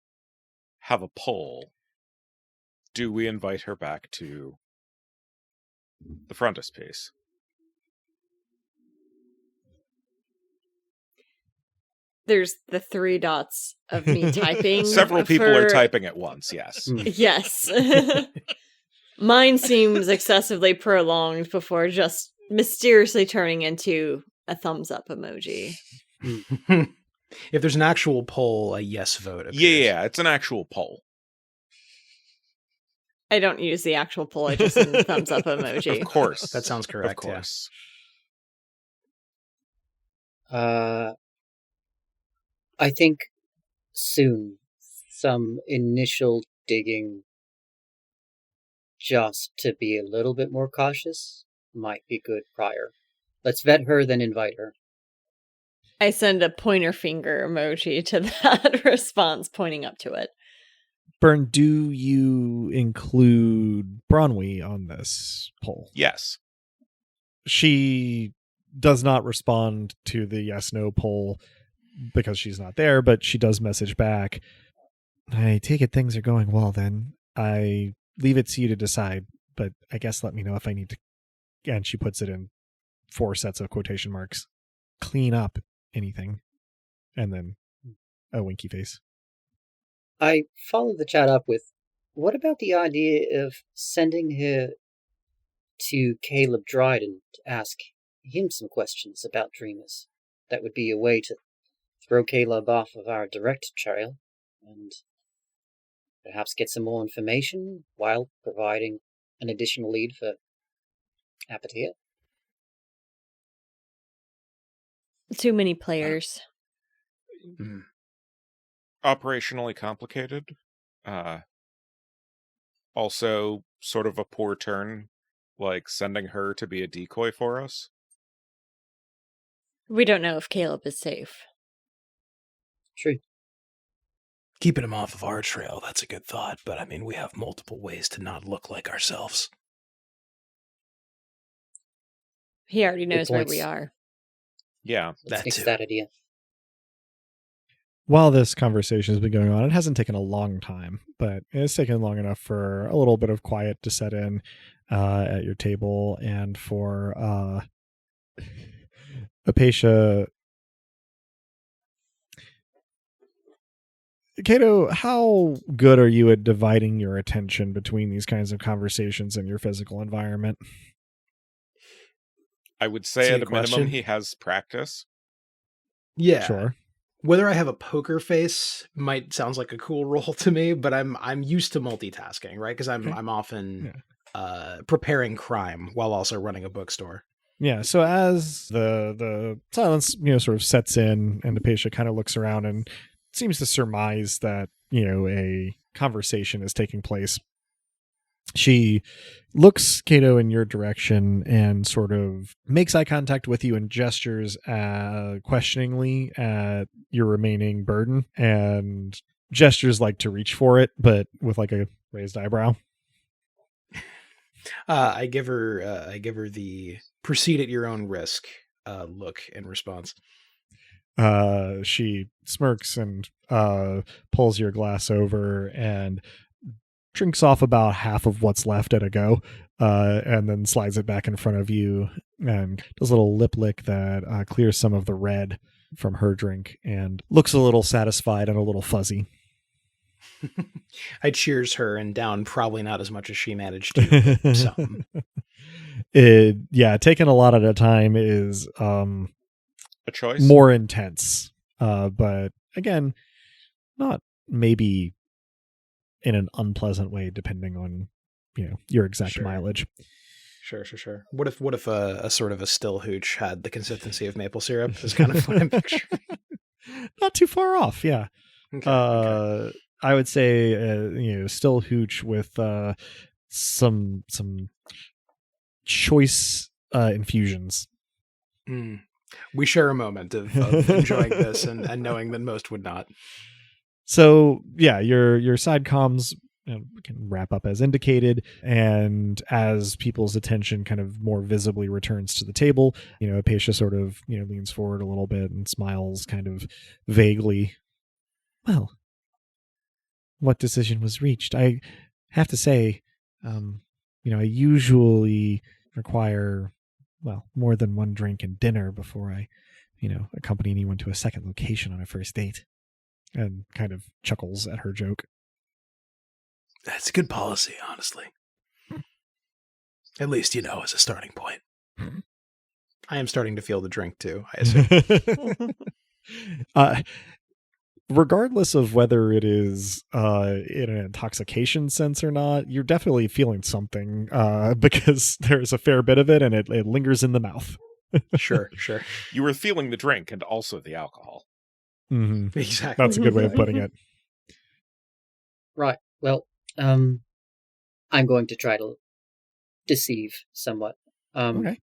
have a poll. Do we invite her back to the frontispiece? There's the 3 dots of me typing. Several people are for- typing at once, yes. Yes. Mine seems excessively prolonged before just mysteriously turning into a thumbs up emoji. If there's an actual poll, a yes vote appears. Yeah, it's an actual poll. I don't use the actual poll, I just send the thumbs up emoji. Of course. That sounds correct, Of course. I think soon some initial digging just to be a little bit more cautious might be good prior. Let's vet her, then invite her. I send a pointer finger emoji to that response, pointing up to it. Byrne, do you include Bronwy on this poll? Yes. She does not respond to the yes-no poll because she's not there, but she does message back. I take it things are going well then. I leave it to you to decide, but I guess let me know if I need to. And she puts it in 4 sets of quotation marks. Clean up anything. And then a winky face. I follow the chat up with, what about the idea of sending her to Caleb Dryden to ask him some questions about dreamers? That would be a way to throw Caleb off of our direct trail and perhaps get some more information while providing an additional lead for Apatia. Too many players. Operationally complicated. Also, sort of a poor turn, like sending her to be a decoy for us. We don't know if Caleb is safe. True. Keeping him off of our trail, that's a good thought, but I mean, we have multiple ways to not look like ourselves. He already knows where points. we are. Yeah. Let's That fix too. that idea. While this conversation has been going on, it hasn't taken a long time, but it's taken long enough for a little bit of quiet to set in at your table, and for Apatia. Kato, how good are you at dividing your attention between these kinds of conversations in your physical environment? I would say See at a a minimum question? he has practice. Yeah. Sure. Whether I have a poker face sounds like a cool role to me, but I'm used to multitasking, right? Because Okay. I'm often preparing crime while also running a bookstore. Yeah, so as the silence, sort of sets in, and Apatia kind of looks around and seems to surmise that, a conversation is taking place. She looks, Kato, in your direction and sort of makes eye contact with you and gestures questioningly at your remaining burden, and gestures like to reach for it, but with like a raised eyebrow. I give her the proceed at your own risk look in response. She smirks and pulls your glass over and drinks off about half of what's left at a go, and then slides it back in front of you and does a little lip lick that clears some of the red from her drink and looks a little satisfied and a little fuzzy. I cheers her and down probably not as much as she managed to. But some. Taking a lot at a time is A choice? more intense, but again, not maybe in an unpleasant way, depending on your exact Sure. mileage. Sure. What if a sort of a still hooch had the consistency of maple syrup? Is kind of what I'm picturing. Not too far off, yeah. Okay. I would say still hooch with some choice infusions. We share a moment of enjoying this and knowing that most would not. So yeah, your side comms can wrap up as indicated, and as people's attention kind of more visibly returns to the table, Apatia sort of leans forward a little bit and smiles kind of vaguely. Well, what decision was reached? I have to say, I usually require more than one drink and dinner before I accompany anyone to a second location on a first date. And kind of chuckles at her joke. That's a good policy, honestly. At least, as a starting point. I am starting to feel the drink, too, I assume. Regardless of whether it is in an intoxication sense or not, you're definitely feeling something because there's a fair bit of it and it lingers in the mouth. Sure. You were feeling the drink and also the alcohol. Mm-hmm. Exactly. That's a good way of putting it. Right. Well, I'm going to try to deceive somewhat. Okay.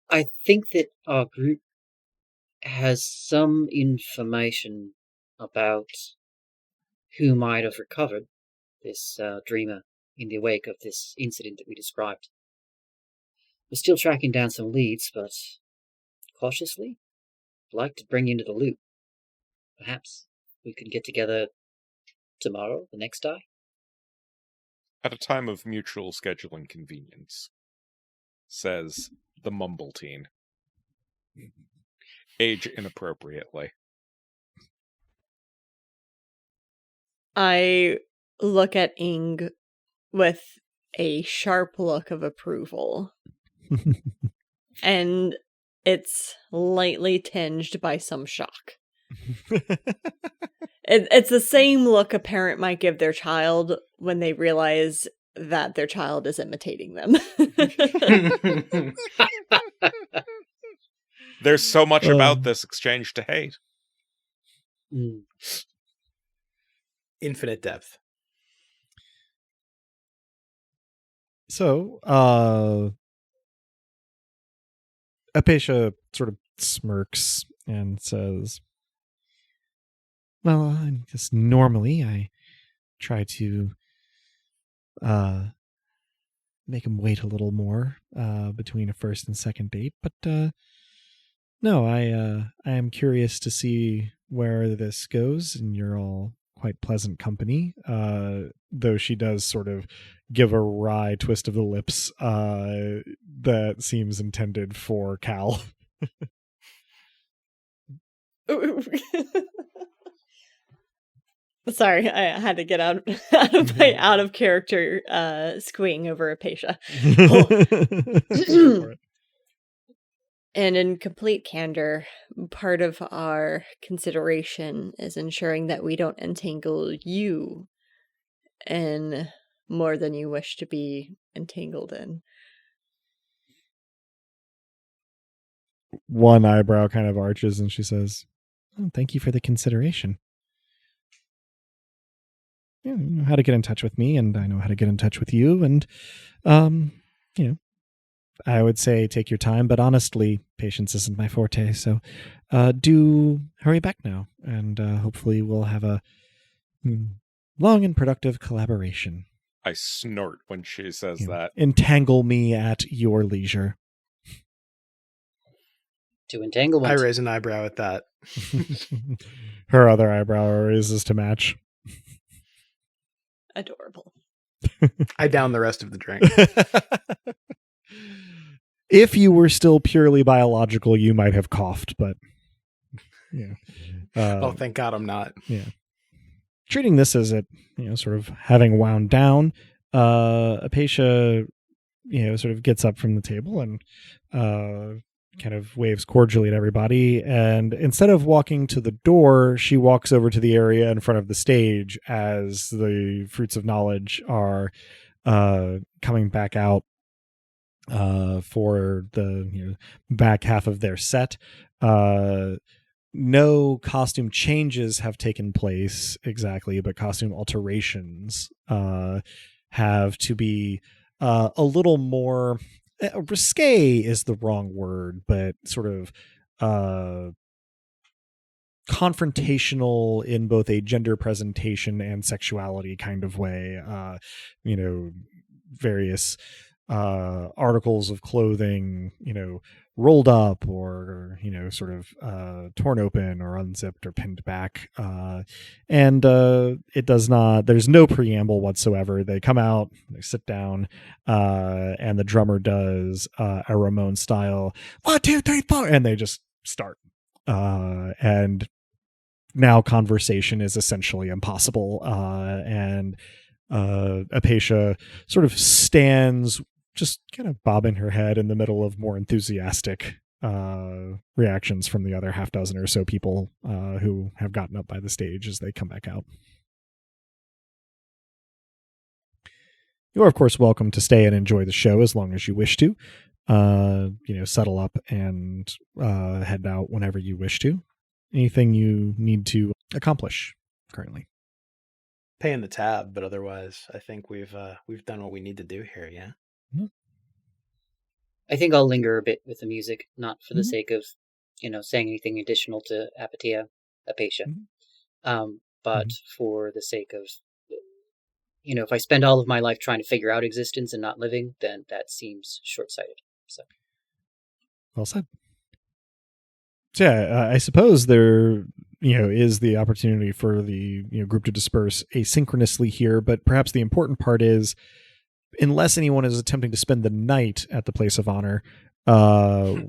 I think that our group has some information about who might have recovered this dreamer in the wake of this incident that we described. We're still tracking down some leads, but cautiously, I'd like to bring you into the loop. Perhaps we can get together tomorrow, the next day? At a time of mutual scheduling convenience, says the mumble teen. Age inappropriately. I look at Ing with a sharp look of approval. And it's lightly tinged by some shock. It's the same look a parent might give their child when they realize that their child is imitating them. There's so much about this exchange to hate. Infinite depth. So, Apatia sort of smirks and says, well, I guess normally I try to make him wait a little more between a first and second date, but no, I am curious to see where this goes, and you're all quite pleasant company, though she does sort of give a wry twist of the lips that seems intended for Cal. Sorry, I had to get out of my out of character squeeing over Apatia. And in complete candor, part of our consideration is ensuring that we don't entangle you in more than you wish to be entangled in. One eyebrow kind of arches and she says, oh, thank you for the consideration. You know how to get in touch with me, and I know how to get in touch with you, and I would say take your time, but honestly, patience isn't my forte, so do hurry back now, and hopefully we'll have a long and productive collaboration. I snort when she says that. Entangle me at your leisure. To entanglement. I raise an eyebrow at that. Her other eyebrow raises to match. Adorable. I down the rest of the drink. If you were still purely biological, you might have coughed, but yeah. Oh, thank God I'm not. Yeah. Treating this as it, sort of having wound down, Apatia, sort of gets up from the table and kind of waves cordially at everybody. And instead of walking to the door, she walks over to the area in front of the stage as the Fruits of Knowledge are coming back out for the back half of their set. No costume changes have taken place exactly, but costume alterations have to be a little more risque is the wrong word, but sort of confrontational in both a gender presentation and sexuality kind of way. Various articles of clothing, rolled up or sort of torn open or unzipped or pinned back. And it does not, there's no preamble whatsoever. They come out, they sit down, and the drummer does a Ramon style 1, 2, 3, 4, and they just start. And now conversation is essentially impossible. And Apatia sort of stands just kind of bobbing her head in the middle of more enthusiastic reactions from the other half dozen or so people who have gotten up by the stage as they come back out. You are, of course, welcome to stay and enjoy the show as long as you wish to. Settle up and head out whenever you wish to. Anything you need to accomplish currently? Paying the tab, but otherwise, I think we've done what we need to do here. Yeah. Mm-hmm. I think I'll linger a bit with the music, not for the sake of, saying anything additional to Apatia, but for the sake of, if I spend all of my life trying to figure out existence and not living, then that seems short-sighted. So, well said. So yeah, I suppose there, is the opportunity for the group to disperse asynchronously here, but perhaps the important part is, unless anyone is attempting to spend the night at the place of honor, that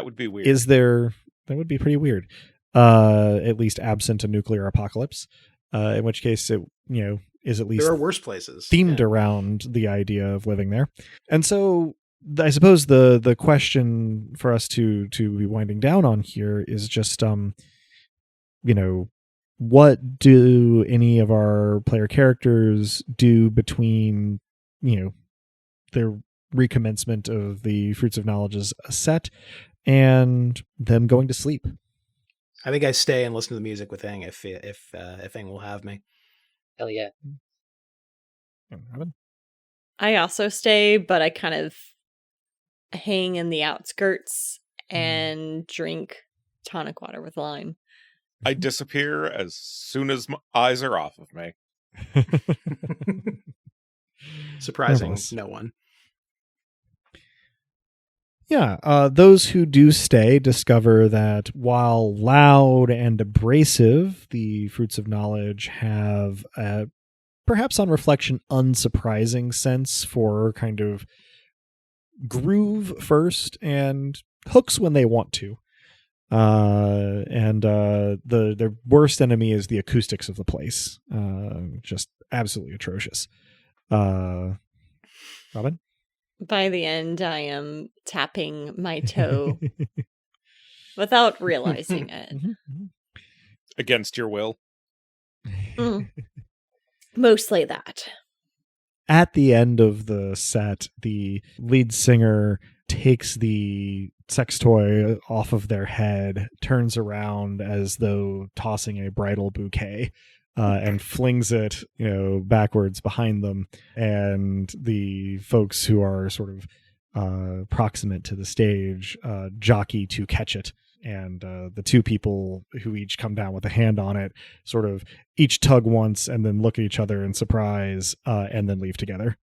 would be weird. That would be pretty weird. At least absent a nuclear apocalypse. In which case it, is at least there are worse places themed around the idea of living there. And so I suppose the question for us to be winding down on here is just, what do any of our player characters do between, their recommencement of the Fruits of Knowledge's set and them going to sleep? I think I stay and listen to the music with Ing if Ing will have me. Hell yeah. I also stay, but I kind of hang in the outskirts and drink tonic water with lime. I disappear as soon as my eyes are off of me. Surprising Marvelous. No one. Yeah, those who do stay discover that while loud and abrasive, the Fruits of Knowledge have a, perhaps on reflection, unsurprising sense for kind of groove first and hooks when they want to. Their worst enemy is the acoustics of the place. Just absolutely atrocious. Robin? By the end, I am tapping my toe without realizing it. Against your will. Mostly that. At the end of the set, the lead singer takes the sex toy off of their head, turns around as though tossing a bridal bouquet, and flings it, backwards behind them. And the folks who are sort of proximate to the stage jockey to catch it. And the two people who each come down with a hand on it sort of each tug once and then look at each other in surprise and then leave together.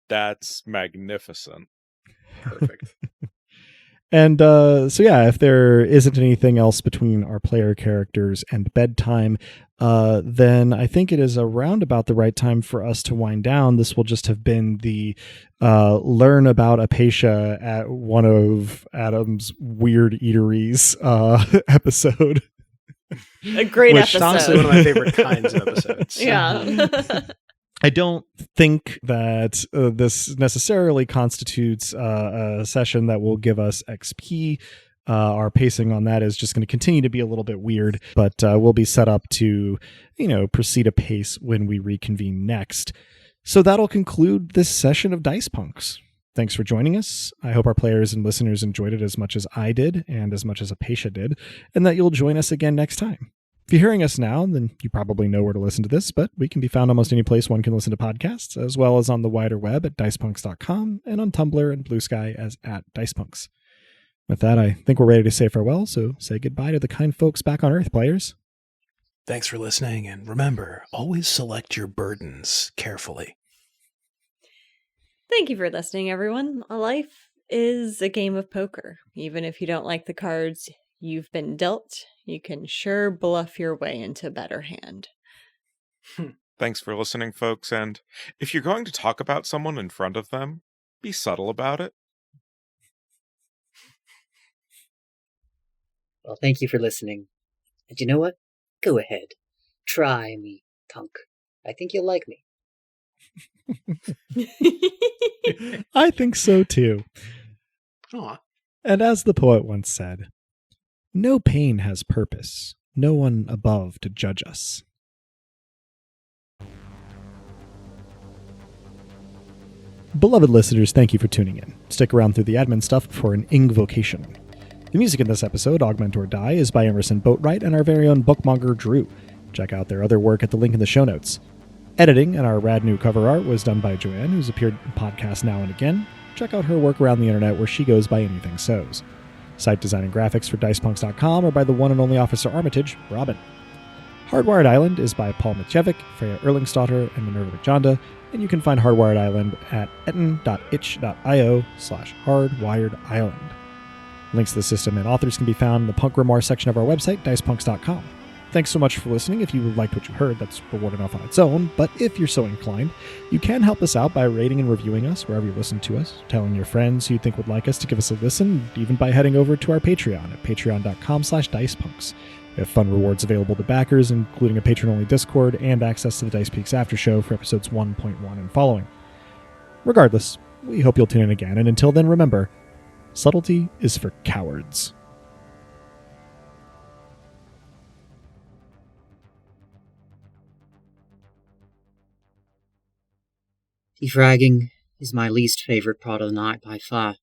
That's magnificent. Perfect. And so yeah, if there isn't anything else between our player characters and bedtime, then I think it is around about the right time for us to wind down. This will just have been the learn about Apatia at one of Adam's weird eateries episode. A great Which episode. is honestly one of my favorite kinds of episodes. Yeah. I don't think that this necessarily constitutes a session that will give us XP. Our pacing on that is just going to continue to be a little bit weird, but we'll be set up to, proceed apace when we reconvene next. So that'll conclude this session of Dice Punks. Thanks for joining us. I hope our players and listeners enjoyed it as much as I did and as much as Apatia did, and that you'll join us again next time. If you're hearing us now, then you probably know where to listen to this, but we can be found almost any place one can listen to podcasts, as well as on the wider web at dicepunks.com and on Tumblr and Blue Sky as @dicepunks. With that, I think we're ready to say farewell, so say goodbye to the kind folks back on Earth, players. Thanks for listening, and remember, always select your burdens carefully. Thank you for listening, everyone. Life is a game of poker. Even if you don't like the cards you've been dealt, you can sure bluff your way into a better hand. Thanks for listening, folks, and if you're going to talk about someone in front of them, be subtle about it. Well, thank you for listening. And you know what? Go ahead. Try me, punk. I think you'll like me. I think so too. Aw. And as the poet once said, no pain has purpose, no one above to judge us. Beloved listeners, thank you for tuning in. Stick around through the admin stuff for an invocation. The music in this episode, Augment or Die, is by Emerson Boatwright and our very own bookmonger, Drew. Check out their other work at the link in the show notes. Editing and our rad new cover art was done by Joanne, who's appeared in podcasts now and again. Check out her work around the internet where she goes by Anything Sows. Site design and graphics for DicePunks.com are by the one and only Officer Armitage, Robin. Hardwired Island is by Paul Mitjevic, Freya Erlingsdotter, and Minerva McJonda, and you can find Hardwired Island at etten.itch.io/hardwiredisland. Links to the system and authors can be found in the Punk Grimoire section of our website, dicepunks.com. Thanks so much for listening. If you liked what you heard, that's reward enough on its own, but if you're so inclined, you can help us out by rating and reviewing us wherever you listen to us, telling your friends who you think would like us to give us a listen, even by heading over to our Patreon at patreon.com/dicepunks. We have fun rewards available to backers, including a patron-only Discord and access to the Dice Peaks After Show for episodes 1.1 and following. Regardless, we hope you'll tune in again, and until then, remember, subtlety is for cowards. Defragging is my least favorite part of the night by far.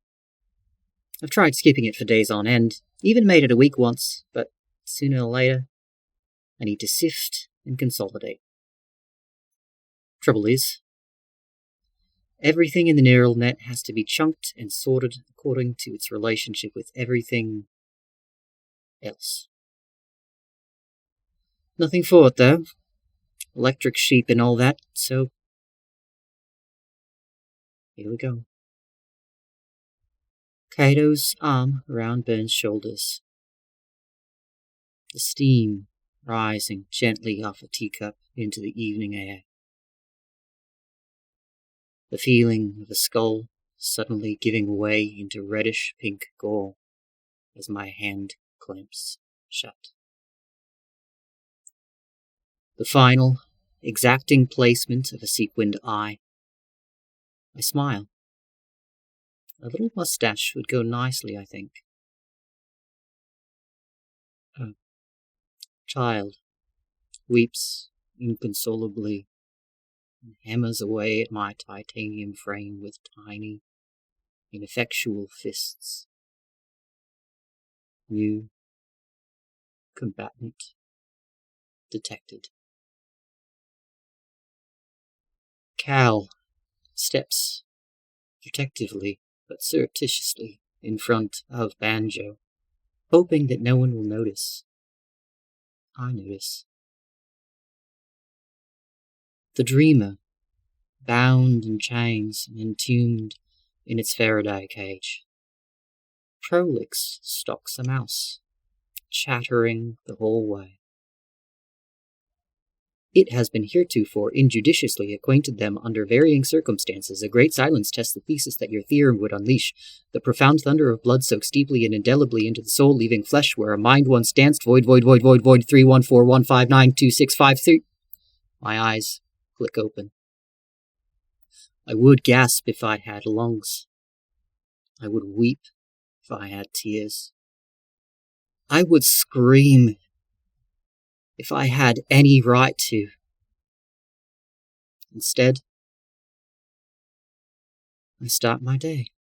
I've tried skipping it for days on end, even made it a week once, but sooner or later, I need to sift and consolidate. Trouble is, everything in the neural net has to be chunked and sorted according to its relationship with everything else. Nothing for it, though. Electric sheep and all that, so here we go. Kato's arm around Burn's shoulders. The steam rising gently off a teacup into the evening air. The feeling of a skull suddenly giving way into reddish-pink gore as my hand clamps shut. The final, exacting placement of a sequined eye. I smile. A little mustache would go nicely, I think. A child weeps inconsolably and hammers away at my titanium frame with tiny, ineffectual fists. New combatant detected. Cal steps protectively but surreptitiously in front of Banjo, hoping that no one will notice. I notice. The dreamer, bound in chains and entombed in its Faraday cage. Prolix stalks a mouse, chattering the whole way. It has been heretofore injudiciously acquainted them under varying circumstances. A great silence tests the thesis that your theorem would unleash. The profound thunder of blood soaks deeply and indelibly into the soul, leaving flesh where a mind once danced. Void 314159265. My eyes click open. I would gasp if I had lungs. I would weep if I had tears. I would scream if I had any right to. Instead, I start my day.